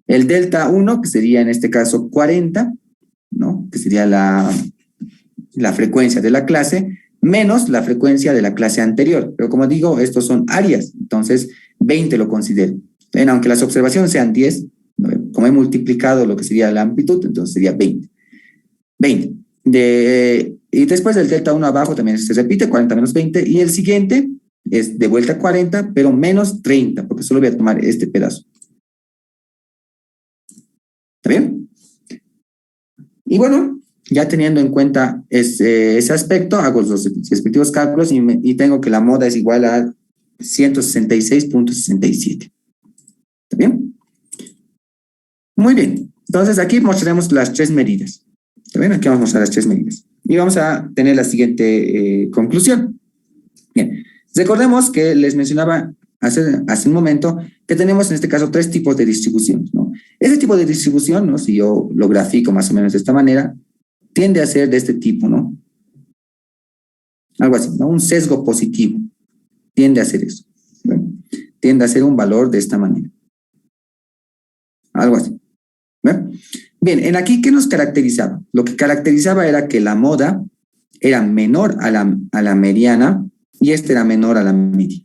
S1: El delta 1, que sería en este caso 40, ¿no? Que sería la frecuencia de la clase, menos la frecuencia de la clase anterior. Pero como digo, estos son áreas, entonces 20 lo considero. Aunque las observaciones sean 10, como he multiplicado lo que sería la amplitud, entonces sería 20. 20. Y después del delta 1 abajo también se repite, 40 menos 20, y el siguiente es de vuelta 40, pero menos 30, porque solo voy a tomar este pedazo. ¿Está bien? Y bueno, ya teniendo en cuenta ese aspecto, hago los respectivos cálculos y tengo que la moda es igual a 166.67. ¿Está bien? Muy bien. Entonces aquí mostraremos las tres medidas. ¿Está bien? Aquí vamos a mostrar las tres medidas. Y vamos a tener la siguiente conclusión. Bien. Recordemos que les mencionaba hace un momento que tenemos en este caso tres tipos de distribución, ¿no? Ese tipo de distribución, ¿no? Si yo lo grafico más o menos de esta manera, tiende a ser de este tipo, ¿no? Algo así, ¿no? Un sesgo positivo. Tiende a ser eso. Bueno, tiende a ser un valor de esta manera. Algo así. ¿Ve? Bien, en aquí, ¿qué nos caracterizaba? Lo que caracterizaba era que la moda era menor a la mediana y este era menor a la media.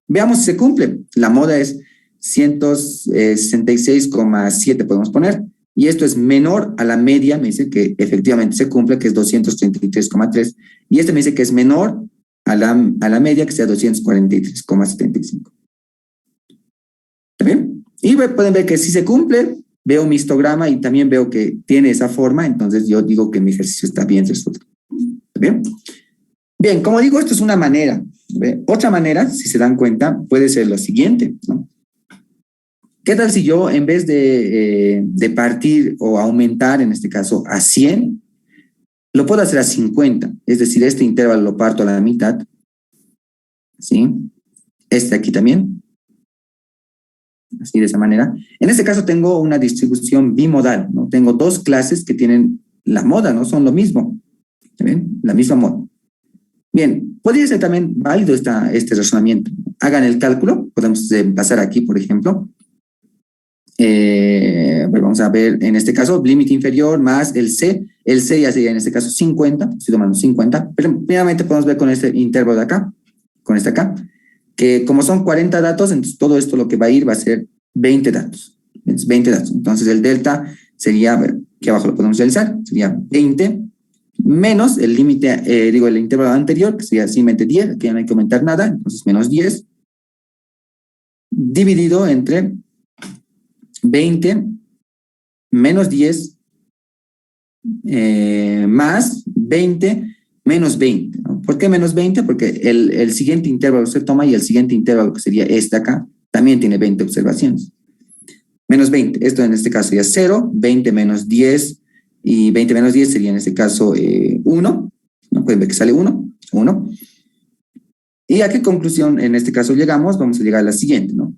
S1: Veamos si se cumple. La moda es 166,7 podemos poner, y esto es menor a la media, me dice que efectivamente se cumple, que es 233,3, y este me dice que es menor a la media, que sea 243,75. ¿Está bien? Y pueden ver que si se cumple, veo mi histograma y también veo que tiene esa forma, entonces yo digo que mi ejercicio está bien resuelto. ¿Está bien? Bien, como digo, esto es una manera. ¿Ve? Otra manera, si se dan cuenta, puede ser lo siguiente, ¿no? ¿Qué tal si yo, en vez de partir o aumentar, en este caso, a 100, lo puedo hacer a 50? Es decir, este intervalo lo parto a la mitad, ¿sí? Este aquí también, así de esa manera. En este caso tengo una distribución bimodal, ¿no? Tengo dos clases que tienen la moda, ¿no? Son lo mismo, ¿ven? La misma moda. Bien, podría ser también válido este razonamiento. Hagan el cálculo, podemos pasar aquí, por ejemplo. Vamos a ver, en este caso, límite inferior más el C ya sería en este caso 50, estoy tomando 50, pero primeramente podemos ver con este intervalo de acá, con este acá, que como son 40 datos, entonces todo esto lo que va a ir va a ser 20 datos, 20 datos. Entonces el delta sería, a ver, aquí abajo lo podemos realizar, sería 20 menos el límite, el intervalo anterior, que sería simplemente 10, aquí ya no hay que aumentar nada, entonces menos 10, dividido entre 20 menos 10 más 20 menos 20. ¿No? ¿Por qué menos 20? Porque el siguiente intervalo se toma y el siguiente intervalo, que sería este acá, también tiene 20 observaciones. Menos 20, esto en este caso sería 0, 20 menos 10 y 20 menos 10 sería en este caso 1. ¿No? Pueden ver que sale 1. ¿Y a qué conclusión en este caso llegamos? Vamos a llegar a la siguiente, ¿no?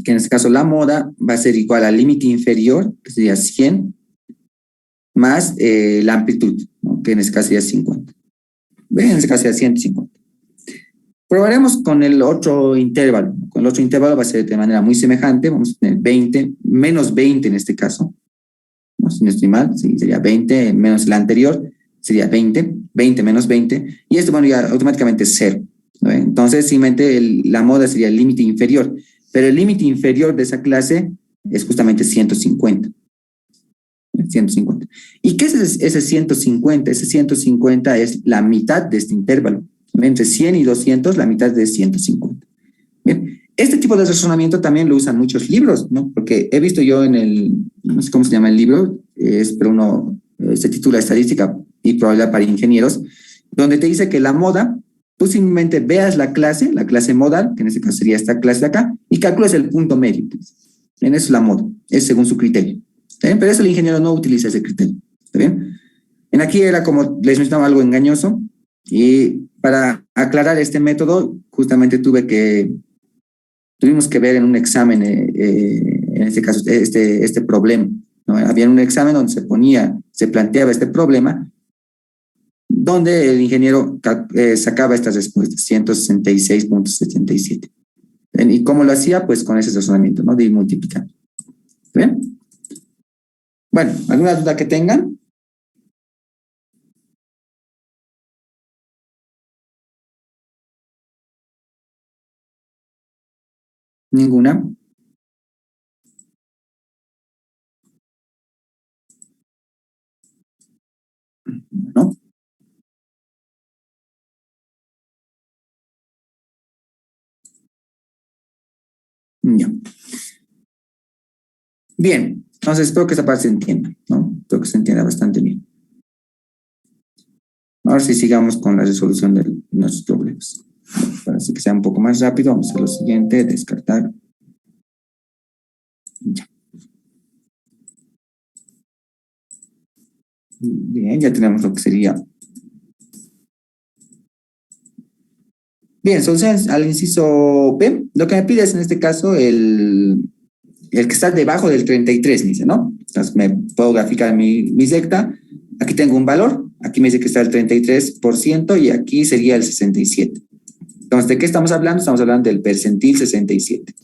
S1: Que en este caso la moda va a ser igual al límite inferior, que sería 100, más la amplitud, ¿no? Que en este caso sería 50. ¿Ven? En este caso sería 150. Probaremos con el otro intervalo. Con el otro intervalo va a ser de manera muy semejante. Vamos a tener 20, menos 20 en este caso. ¿No? Si no estoy mal, sí, sería 20 menos el anterior, sería 20, 20 menos 20, y esto, bueno, ya automáticamente es 0. ¿No? Entonces, simplemente la moda sería el límite inferior. Pero el límite inferior de esa clase es justamente 150. 150. ¿Y qué es ese 150? Ese 150 es la mitad de este intervalo. Entre 100 y 200, la mitad de 150. Bien. Este tipo de razonamiento también lo usan muchos libros, ¿no? Porque he visto yo no sé cómo se llama el libro, pero se titula Estadística y Probabilidad para Ingenieros, donde te dice que la moda, tú simplemente veas la clase modal, que en este caso sería esta clase de acá, y calculas el punto medio. En eso es la moda, es según su criterio. ¿Está bien? Pero eso el ingeniero no utiliza ese criterio. ¿Está bien? En aquí era como les mencionaba algo engañoso, y para aclarar este método, justamente tuvimos que ver en un examen, en este caso, este problema, ¿no? Había un examen donde se planteaba este problema, donde el ingeniero sacaba estas respuestas, 166,77. ¿Y cómo lo hacía? Pues con ese razonamiento, ¿no? De ir multiplicando. ¿Bien? Bueno, ¿alguna duda que tengan? ¿Ninguna? ¿No? Ya. Bien, entonces espero que esa parte se entienda, ¿no? Espero que se entienda bastante bien. Ahora sí sigamos con la resolución de nuestros problemas. Para que sea un poco más rápido, vamos a hacer lo siguiente, descartar. Ya. Bien, ya tenemos lo que sería. Bien, entonces al inciso B, lo que me pide es en este caso el que está debajo del 33, me dice, ¿no? Entonces me puedo graficar mi secta. Aquí tengo un valor, aquí me dice que está el 33% y aquí sería el 67%. Entonces, ¿de qué estamos hablando? Estamos hablando del percentil 67.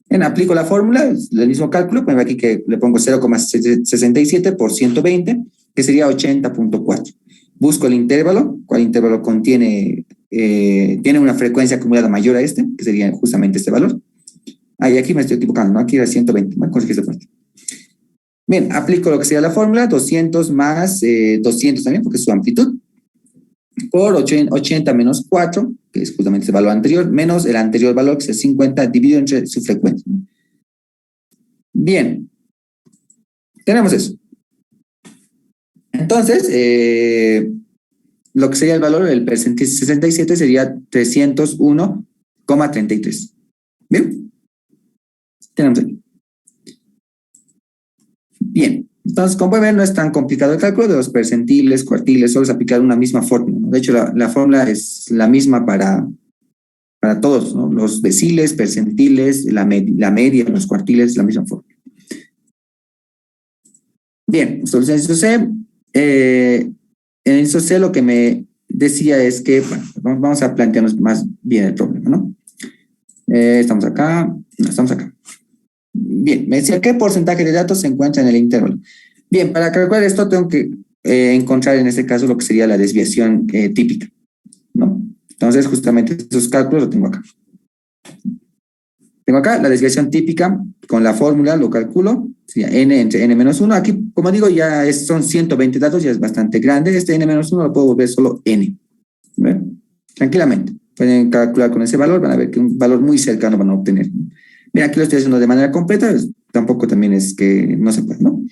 S1: Bien, aplico la fórmula, el mismo cálculo, pongo aquí que le pongo 0,67 por 120, que sería 80.4. Busco el intervalo, cuál intervalo contiene, tiene una frecuencia acumulada mayor a este, que sería justamente este valor. Y aquí me estoy equivocando, ¿no? Aquí era 120, voy a corregir esta parte. Bien, aplico lo que sería la fórmula, 200 más 200 también, porque es su amplitud, por 80 menos 4, que es justamente el valor anterior, menos el anterior valor, que es 50, dividido entre su frecuencia. Bien, tenemos eso. Entonces, lo que sería el valor del percentil 67 sería 301,33. Bien, tenemos aquí. Bien, entonces, como pueden ver, no es tan complicado el cálculo de los percentiles, cuartiles, solo es aplicar una misma fórmula, ¿no? De hecho, la fórmula es la misma para todos, ¿no? Los deciles, percentiles, la media, los cuartiles, la misma fórmula. Bien, entonces, en el inciso C lo que me decía es que, bueno, vamos a plantearnos más bien el problema, ¿no? Estamos acá, no, estamos acá. Bien, me decía, ¿qué porcentaje de datos se encuentra en el intervalo? Bien, para calcular esto tengo que encontrar en este caso lo que sería la desviación típica, ¿no? Entonces, justamente esos cálculos los tengo acá. Tengo acá la desviación típica con la fórmula, lo calculo, sería n entre n-1. Aquí, como digo, ya son 120 datos, ya es bastante grande. Este n-1 lo puedo volver solo n. ¿Ven? Tranquilamente. Pueden calcular con ese valor, van a ver que un valor muy cercano van a obtener. Mira, aquí lo estoy haciendo de manera completa, tampoco también es que no se puede, ¿no?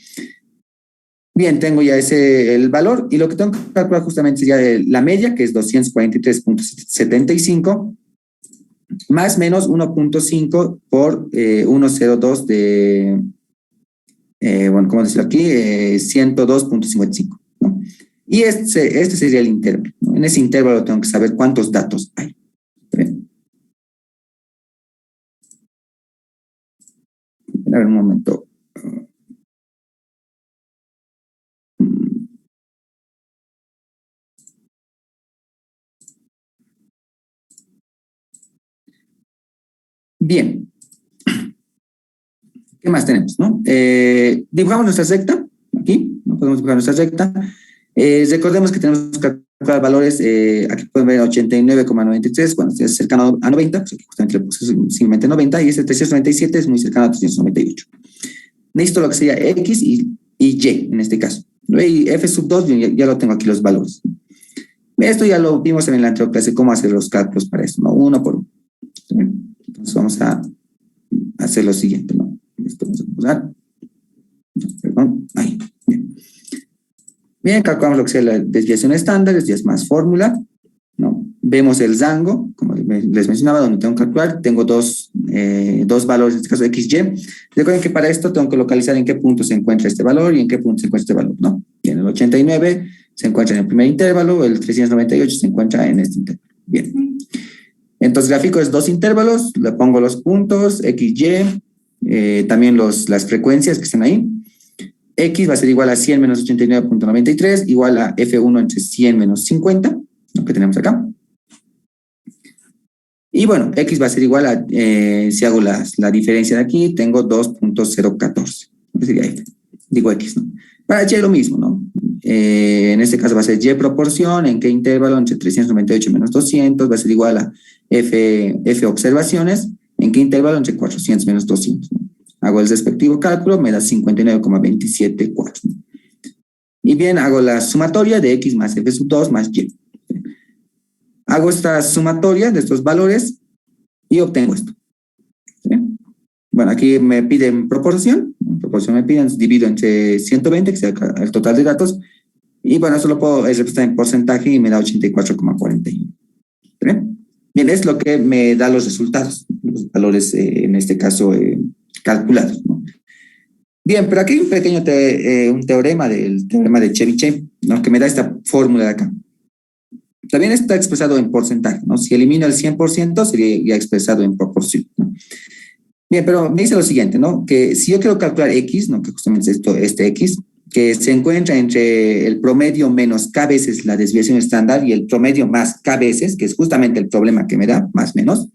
S1: Bien, tengo ya el valor y lo que tengo que calcular justamente sería la media, que es 243.75, más menos 1.5 por 102 de, bueno, ¿cómo decirlo aquí? 102.55, ¿no? Y este sería el intervalo, ¿no? En ese intervalo tengo que saber cuántos datos hay. ¿Ven? A ver, un momento. Bien. ¿Qué más tenemos, no? Dibujamos nuestra recta, aquí, no podemos dibujar nuestra recta. Recordemos que tenemos que calcular valores, aquí pueden ver 89,93, bueno, es cercano a 90, pues aquí justamente le puse simplemente 90, y este 397 es muy cercano a 398. Necesito lo que sería X y Y en este caso. Y F sub 2, ya lo tengo aquí los valores. Esto ya lo vimos en la anterior clase, cómo hacer los cálculos para esto, ¿no? Uno por uno. Entonces vamos a hacer lo siguiente, ¿no? Esto vamos a usar. Perdón, ahí. Bien. Bien, calculamos lo que sea la desviación estándar, esto ya es más fórmula, ¿no? Vemos el rango, como les mencionaba, donde tengo que calcular, tengo dos valores, en este caso X, Y. Recuerden que para esto tengo que localizar en qué punto se encuentra este valor y en qué punto se encuentra este valor, ¿no? Bien, el 89 se encuentra en el primer intervalo, el 398 se encuentra en este intervalo. Bien. Entonces, gráfico es dos intervalos, le pongo los puntos, X, Y, también las frecuencias que están ahí. X va a ser igual a 100 menos 89.93, igual a F1 entre 100 menos 50, lo que tenemos acá. Y bueno, X va a ser igual a, si hago la diferencia de aquí, tengo 2.014. Sería F. Digo X, ¿no? Para Y lo mismo, ¿no? En este caso va a ser Y proporción, ¿en qué intervalo? Entre 398 menos 200, va a ser igual a F observaciones, ¿en qué intervalo? Entre 400 menos 200, ¿no? Hago el respectivo cálculo, me da 59,274. ¿no? Y bien, hago la sumatoria de X más F sub 2 más Y. Hago esta sumatoria de estos valores y obtengo esto. ¿Sí? Bueno, aquí me piden proporción. En proporción me piden, divido entre 120, que sea el total de datos. Y bueno, eso lo puedo representar en porcentaje y me da 84,41. Bien, es lo que me da los resultados, los valores, en este caso, calculados, ¿no? Bien, pero aquí hay un pequeño un teorema del teorema de Chebyshev, ¿no? Que me da esta fórmula de acá. También está expresado en porcentaje, ¿no? Si elimino el 100%, sería ya expresado en proporción, ¿no? Bien, pero me dice lo siguiente, ¿no? Que si yo quiero calcular X, ¿no? Que justamente es este X, que se encuentra entre el promedio menos K veces la desviación estándar y el promedio más K veces, que es justamente el problema que me da, más menos,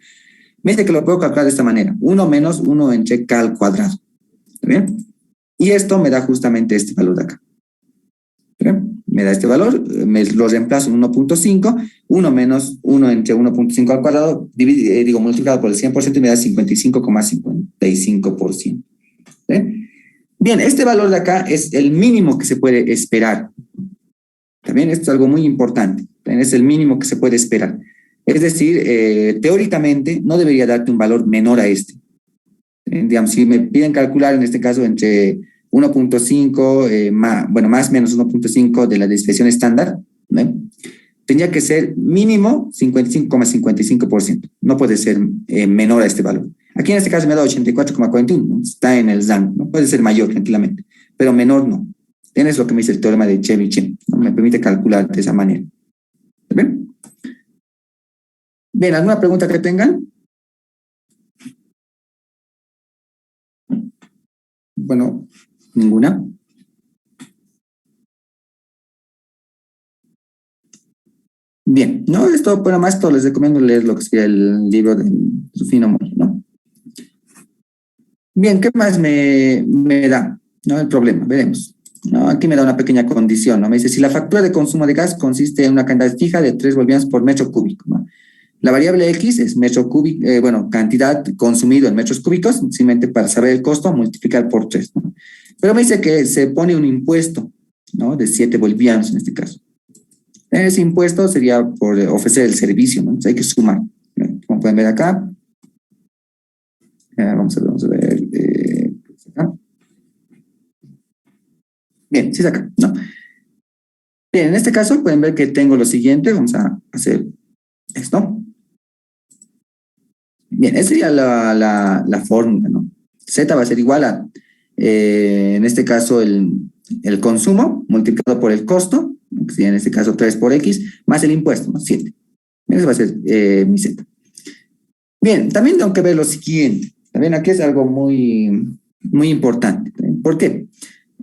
S1: me dice que lo puedo calcular de esta manera, 1 menos 1 entre K al cuadrado. ¿Está bien? Y esto me da justamente este valor de acá. ¿Está bien? Me da este valor, me lo reemplazo en 1.5, 1 menos 1 entre 1.5 al cuadrado, multiplicado por el 100% y me da 55,55%. Bien, este valor de acá es el mínimo que se puede esperar. También esto es algo muy importante. También es el mínimo que se puede esperar. Es decir, teóricamente no debería darte un valor menor a este. Digamos, si me piden calcular en este caso entre 1.5, más o menos 1.5 de la desviación estándar, ¿no? Tendría que ser mínimo 55,55%. No puede ser menor a este valor. Aquí en este caso me da 84,41, ¿no? Está en el rango, ¿no? Puede ser mayor tranquilamente, pero menor no. Tienes lo que me dice el teorema de Chebyshev, ¿no? Me permite calcular de esa manera. ¿Bien? Bien, ¿alguna pregunta que tengan? Bueno, ninguna. Bien, no, esto, pero más todo les recomiendo leer lo que sería el libro de Rufino Mori, ¿no? Bien, ¿qué más me da? ¿No? El problema, veremos. ¿No? Aquí me da una pequeña condición, ¿no? Me dice, si la factura de consumo de gas consiste en una cantidad fija de 3 bolivianos por metro cúbico, ¿no? La variable X es metro cúbico, cantidad consumido en metros cúbicos, simplemente para saber el costo, multiplicar por 3, ¿no? Pero me dice que se pone un impuesto, ¿no? De 7 bolivianos en este caso. Ese impuesto sería por ofrecer el servicio, ¿no? Entonces hay que sumar, ¿no? Como pueden ver acá. Vamos a ver. Acá. Bien, sí es acá, ¿no? Bien, en este caso pueden ver que tengo lo siguiente. Vamos a hacer esto. Bien, esa sería la fórmula, ¿no? Z va a ser igual a, en este caso, el consumo multiplicado por el costo, que sería en este caso 3 por X, más el impuesto, ¿no? 7. Ese va a ser mi Z. Bien, también tengo que ver lo siguiente. También aquí es algo muy, muy importante. ¿Por qué?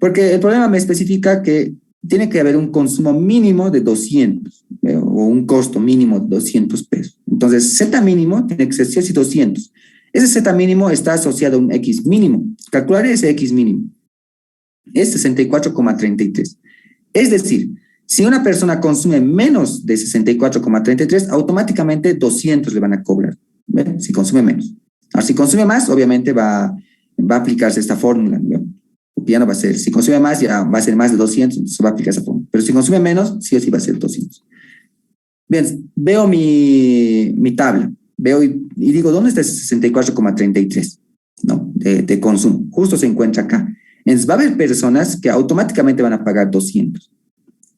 S1: Porque el problema me especifica que tiene que haber un consumo mínimo de 200, o un costo mínimo de 200 pesos. Entonces, Z mínimo tiene que ser 100 y 200. Ese Z mínimo está asociado a un X mínimo. Calcularé ese X mínimo. Es 64,33. Es decir, si una persona consume menos de 64,33, automáticamente 200 le van a cobrar. ¿Ven? Si consume menos. Ahora, si consume más, obviamente va a aplicarse esta fórmula, ¿no? Porque ya no va a ser, si consume más, ya va a ser más de 200, entonces va a aplicar esa fórmula. Pero si consume menos, sí o sí va a ser 200. Bien, veo mi tabla, veo y digo, ¿dónde está ese 64,33? ¿No? De consumo. Justo se encuentra acá. Entonces va a haber personas que automáticamente van a pagar 200.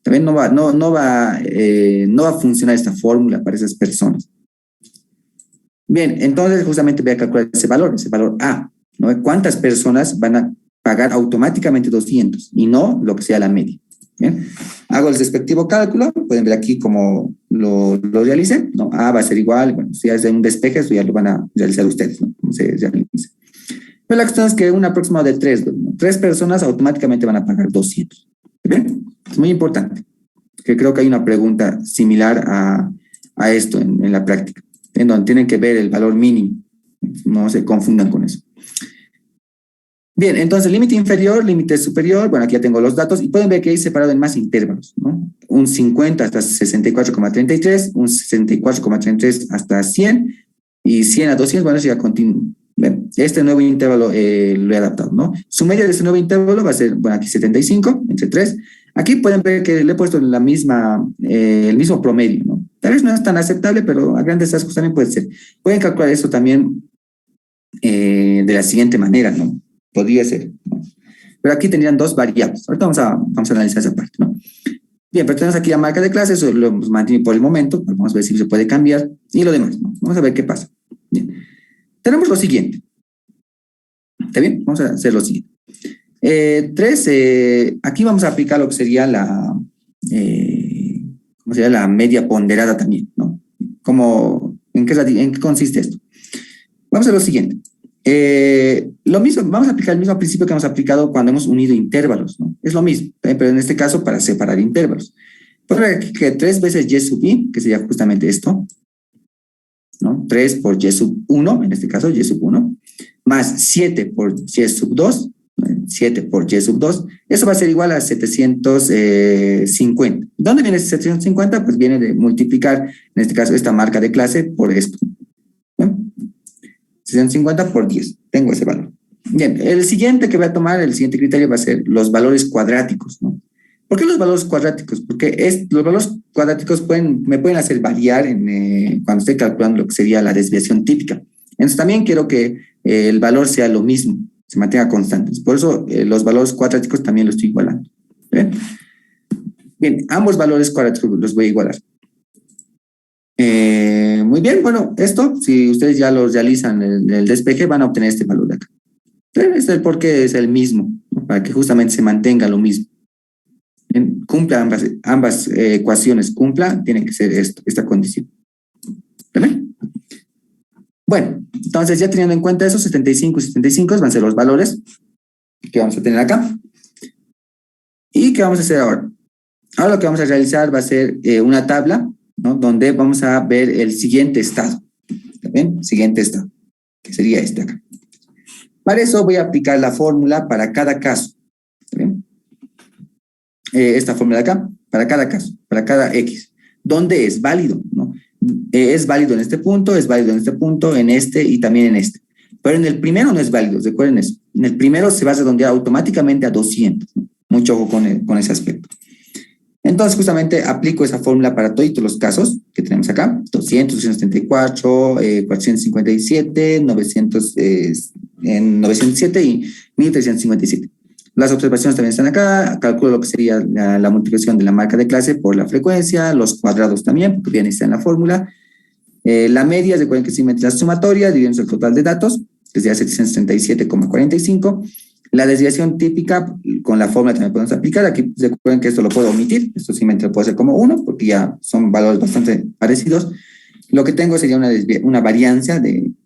S1: También no va a funcionar esta fórmula para esas personas. Bien, entonces justamente voy a calcular ese valor A, ¿no? ¿Cuántas personas van a pagar automáticamente 200 y no lo que sea la media? Bien, hago el respectivo cálculo, pueden ver aquí cómo lo realicé, ¿no? A va a ser igual, bueno, si es un despeje, eso ya lo van a realizar ustedes, ¿no? Cómo se realiza. Pero la cuestión es que un aproximado de 3, ¿no? 3 personas automáticamente van a pagar 200. ¿Bien? Es muy importante, que creo que hay una pregunta similar a esto en la práctica, en donde tienen que ver el valor mínimo. No se confundan con eso. Bien, entonces límite inferior, límite superior, bueno, aquí ya tengo los datos y pueden ver que hay separado en más intervalos, ¿no? Un 50 hasta 64,33, un 64,33 hasta 100 y 100 a 200, bueno, eso ya continúa. Bien, este nuevo intervalo lo he adaptado, ¿no? Su media de este nuevo intervalo va a ser, bueno, aquí 75 entre 3. Aquí pueden ver que le he puesto el mismo promedio, ¿no? Tal vez no es tan aceptable, pero a grandes rasgos también puede ser. Pueden calcular esto también de la siguiente manera, ¿no? Podría ser, ¿no? Pero aquí tendrían dos variables. Ahorita vamos a analizar esa parte, ¿no? Bien, pero tenemos aquí la marca de clase, eso lo hemos mantenido por el momento. Vamos a ver si se puede cambiar y lo demás, ¿no? Vamos a ver qué pasa. Bien. Tenemos lo siguiente. ¿Está bien? Vamos a hacer lo siguiente. 3, aquí vamos a aplicar lo que sería ¿cómo sería la media ponderada también, ¿no? ¿En qué consiste esto? Vamos a lo siguiente. Lo mismo, vamos a aplicar el mismo principio que hemos aplicado cuando hemos unido intervalos, ¿no? Es lo mismo, pero en este caso para separar intervalos. Por aquí que 3 veces y sub i, que sería justamente esto, ¿no? 3 por y sub 1, en este caso y sub 1, más 7 por y sub 2, 7 por y sub 2, eso va a ser igual a 750. ¿Dónde viene ese 750? Pues viene de multiplicar, en este caso, esta marca de clase por esto, ¿no? 750 por 10, tengo ese valor. Bien, el siguiente que voy a tomar, el siguiente criterio va a ser los valores cuadráticos, ¿no? ¿Por qué los valores cuadráticos? Porque los valores cuadráticos me pueden hacer variar cuando estoy calculando lo que sería la desviación típica. Entonces también quiero que el valor sea lo mismo, se mantenga constante. Por eso los valores cuadráticos también los estoy igualando. ¿Bien? Bien, ambos valores cuadráticos los voy a igualar. Muy bien, bueno, esto, si ustedes ya los realizan el despeje, van a obtener este valor de acá. Este es porque es el mismo, ¿no? Para que justamente se mantenga lo mismo. Cumpla ambas ecuaciones, tiene que ser esta condición. ¿Bien? Bueno, entonces ya teniendo en cuenta esos 75 y 75 van a ser los valores que vamos a tener acá. ¿Y qué vamos a hacer ahora? Ahora lo que vamos a realizar va a ser una tabla, ¿no? Donde vamos a ver el siguiente estado. ¿Está bien? Siguiente estado, que sería este acá. Para eso voy a aplicar la fórmula para cada caso. ¿Está bien? Esta fórmula de acá, para cada caso, para cada X, donde es válido, ¿no? Es válido en este punto, es válido en este punto, en este y también en este. Pero en el primero no es válido, recuerden eso. En el primero se va a redondear automáticamente a 200, ¿no? Mucho ojo con ese aspecto. Entonces, justamente aplico esa fórmula para todos los casos que tenemos acá: 200, 274, 457, 907 y 1357. Las observaciones también están acá. Calculo lo que sería la multiplicación de la marca de clase por la frecuencia, los cuadrados también, porque bien está en la fórmula. La media, recuerden que es simetría sumatoria, dividimos el total de datos, que sería 737,45. La desviación típica, con la fórmula también podemos aplicar. Aquí recuerden que esto lo puedo omitir. Esto simplemente lo puedo hacer como 1, porque ya son valores bastante parecidos. Lo que tengo sería una variancia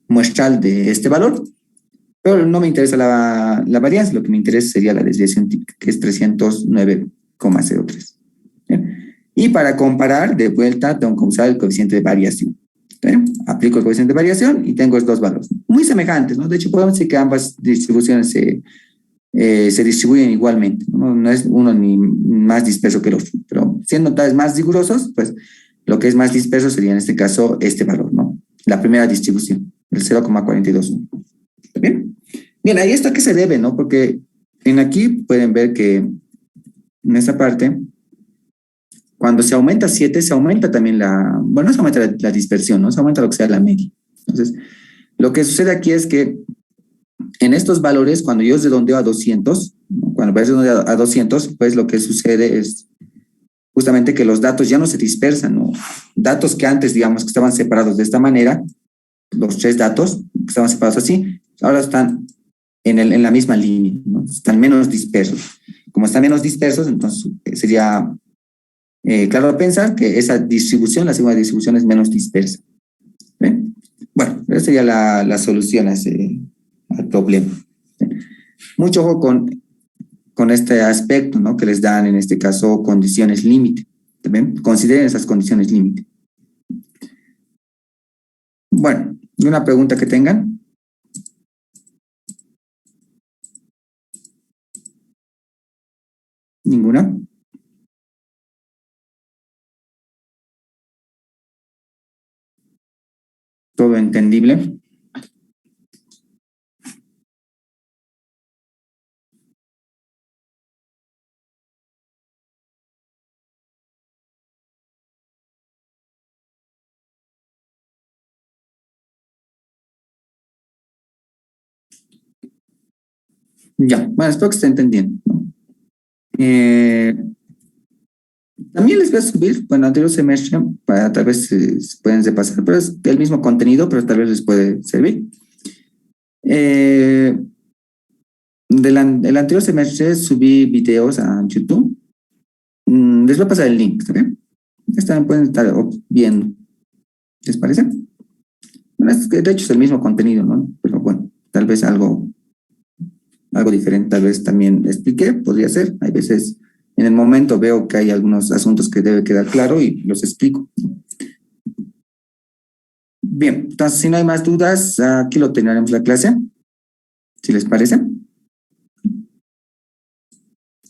S1: muestral de este valor. Pero no me interesa la varianza, lo que me interesa sería la desviación típica, que es 309,03. Y para comparar, de vuelta, tengo que usar el coeficiente de variación. ¿Bien? Aplico el coeficiente de variación y tengo estos dos valores, muy semejantes, ¿no? De hecho, podemos decir que ambas distribuciones se distribuyen igualmente, ¿no? No es uno ni más disperso que el otro, pero siendo tal vez más rigurosos, pues lo que es más disperso sería en este caso este valor, ¿no? La primera distribución, el 0,421. ¿Está bien? Bien, ¿ahí esto a qué se debe, no? Porque aquí pueden ver que en esta parte, cuando se aumenta 7, se aumenta también no se aumenta la dispersión, ¿no? Se aumenta lo que sea la media. Entonces, lo que sucede aquí es que en estos valores, cuando yo redondeo a 200, ¿no? Cuando voy redondeado a 200, pues lo que sucede es justamente que los datos ya no se dispersan, ¿no? Datos que antes, digamos, que estaban separados de esta manera, los 3 datos que estaban separados así, ahora están en la misma línea, ¿no? Están menos dispersos. Como están menos dispersos, entonces sería claro pensar que esa distribución, la segunda distribución, es menos dispersa. ¿Ven? Bueno, esa sería la solución al problema. ¿Ven? Mucho ojo con este aspecto, ¿no? Que les dan en este caso condiciones límite. ¿Ven? Consideren esas condiciones límite. Bueno, ¿una pregunta que tengan? ¿Ninguna? ¿Todo entendible? Ya, bueno, espero que esté entendiendo, ¿no? También les voy a subir, bueno, anterior semestre, para tal vez se pueden repasar, pero es el mismo contenido, pero tal vez les puede servir. El anterior semestre subí videos a YouTube. Les voy a pasar el link, ¿está bien? Pueden estar viendo. ¿Les parece? Bueno, de hecho es el mismo contenido, ¿no? Pero bueno, tal vez algo diferente, tal vez también expliqué, podría ser. Hay veces en el momento veo que hay algunos asuntos que debe quedar claro y los explico. Bien, entonces si no hay más dudas, aquí lo terminaremos la clase, si les parece.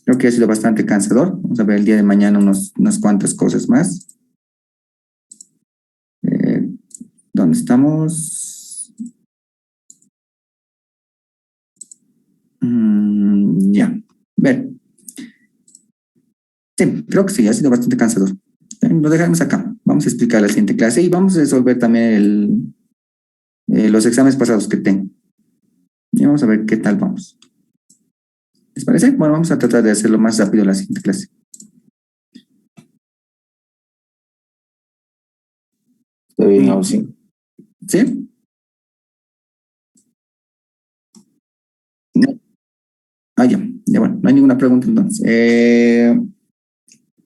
S1: Creo que ha sido bastante cansador. Vamos a ver el día de mañana unas cuantas cosas más. ¿Dónde estamos? Ya. Ver. Sí, creo que sí, ha sido bastante cansador. Lo dejaremos acá. Vamos a explicar la siguiente clase y vamos a resolver también los exámenes pasados que tengo. Y vamos a ver qué tal vamos. ¿Les parece? Bueno, vamos a tratar de hacerlo más rápido la siguiente clase.
S3: Está bien, Ausi.
S1: ¿Sí? Ya, bueno, no hay ninguna pregunta entonces.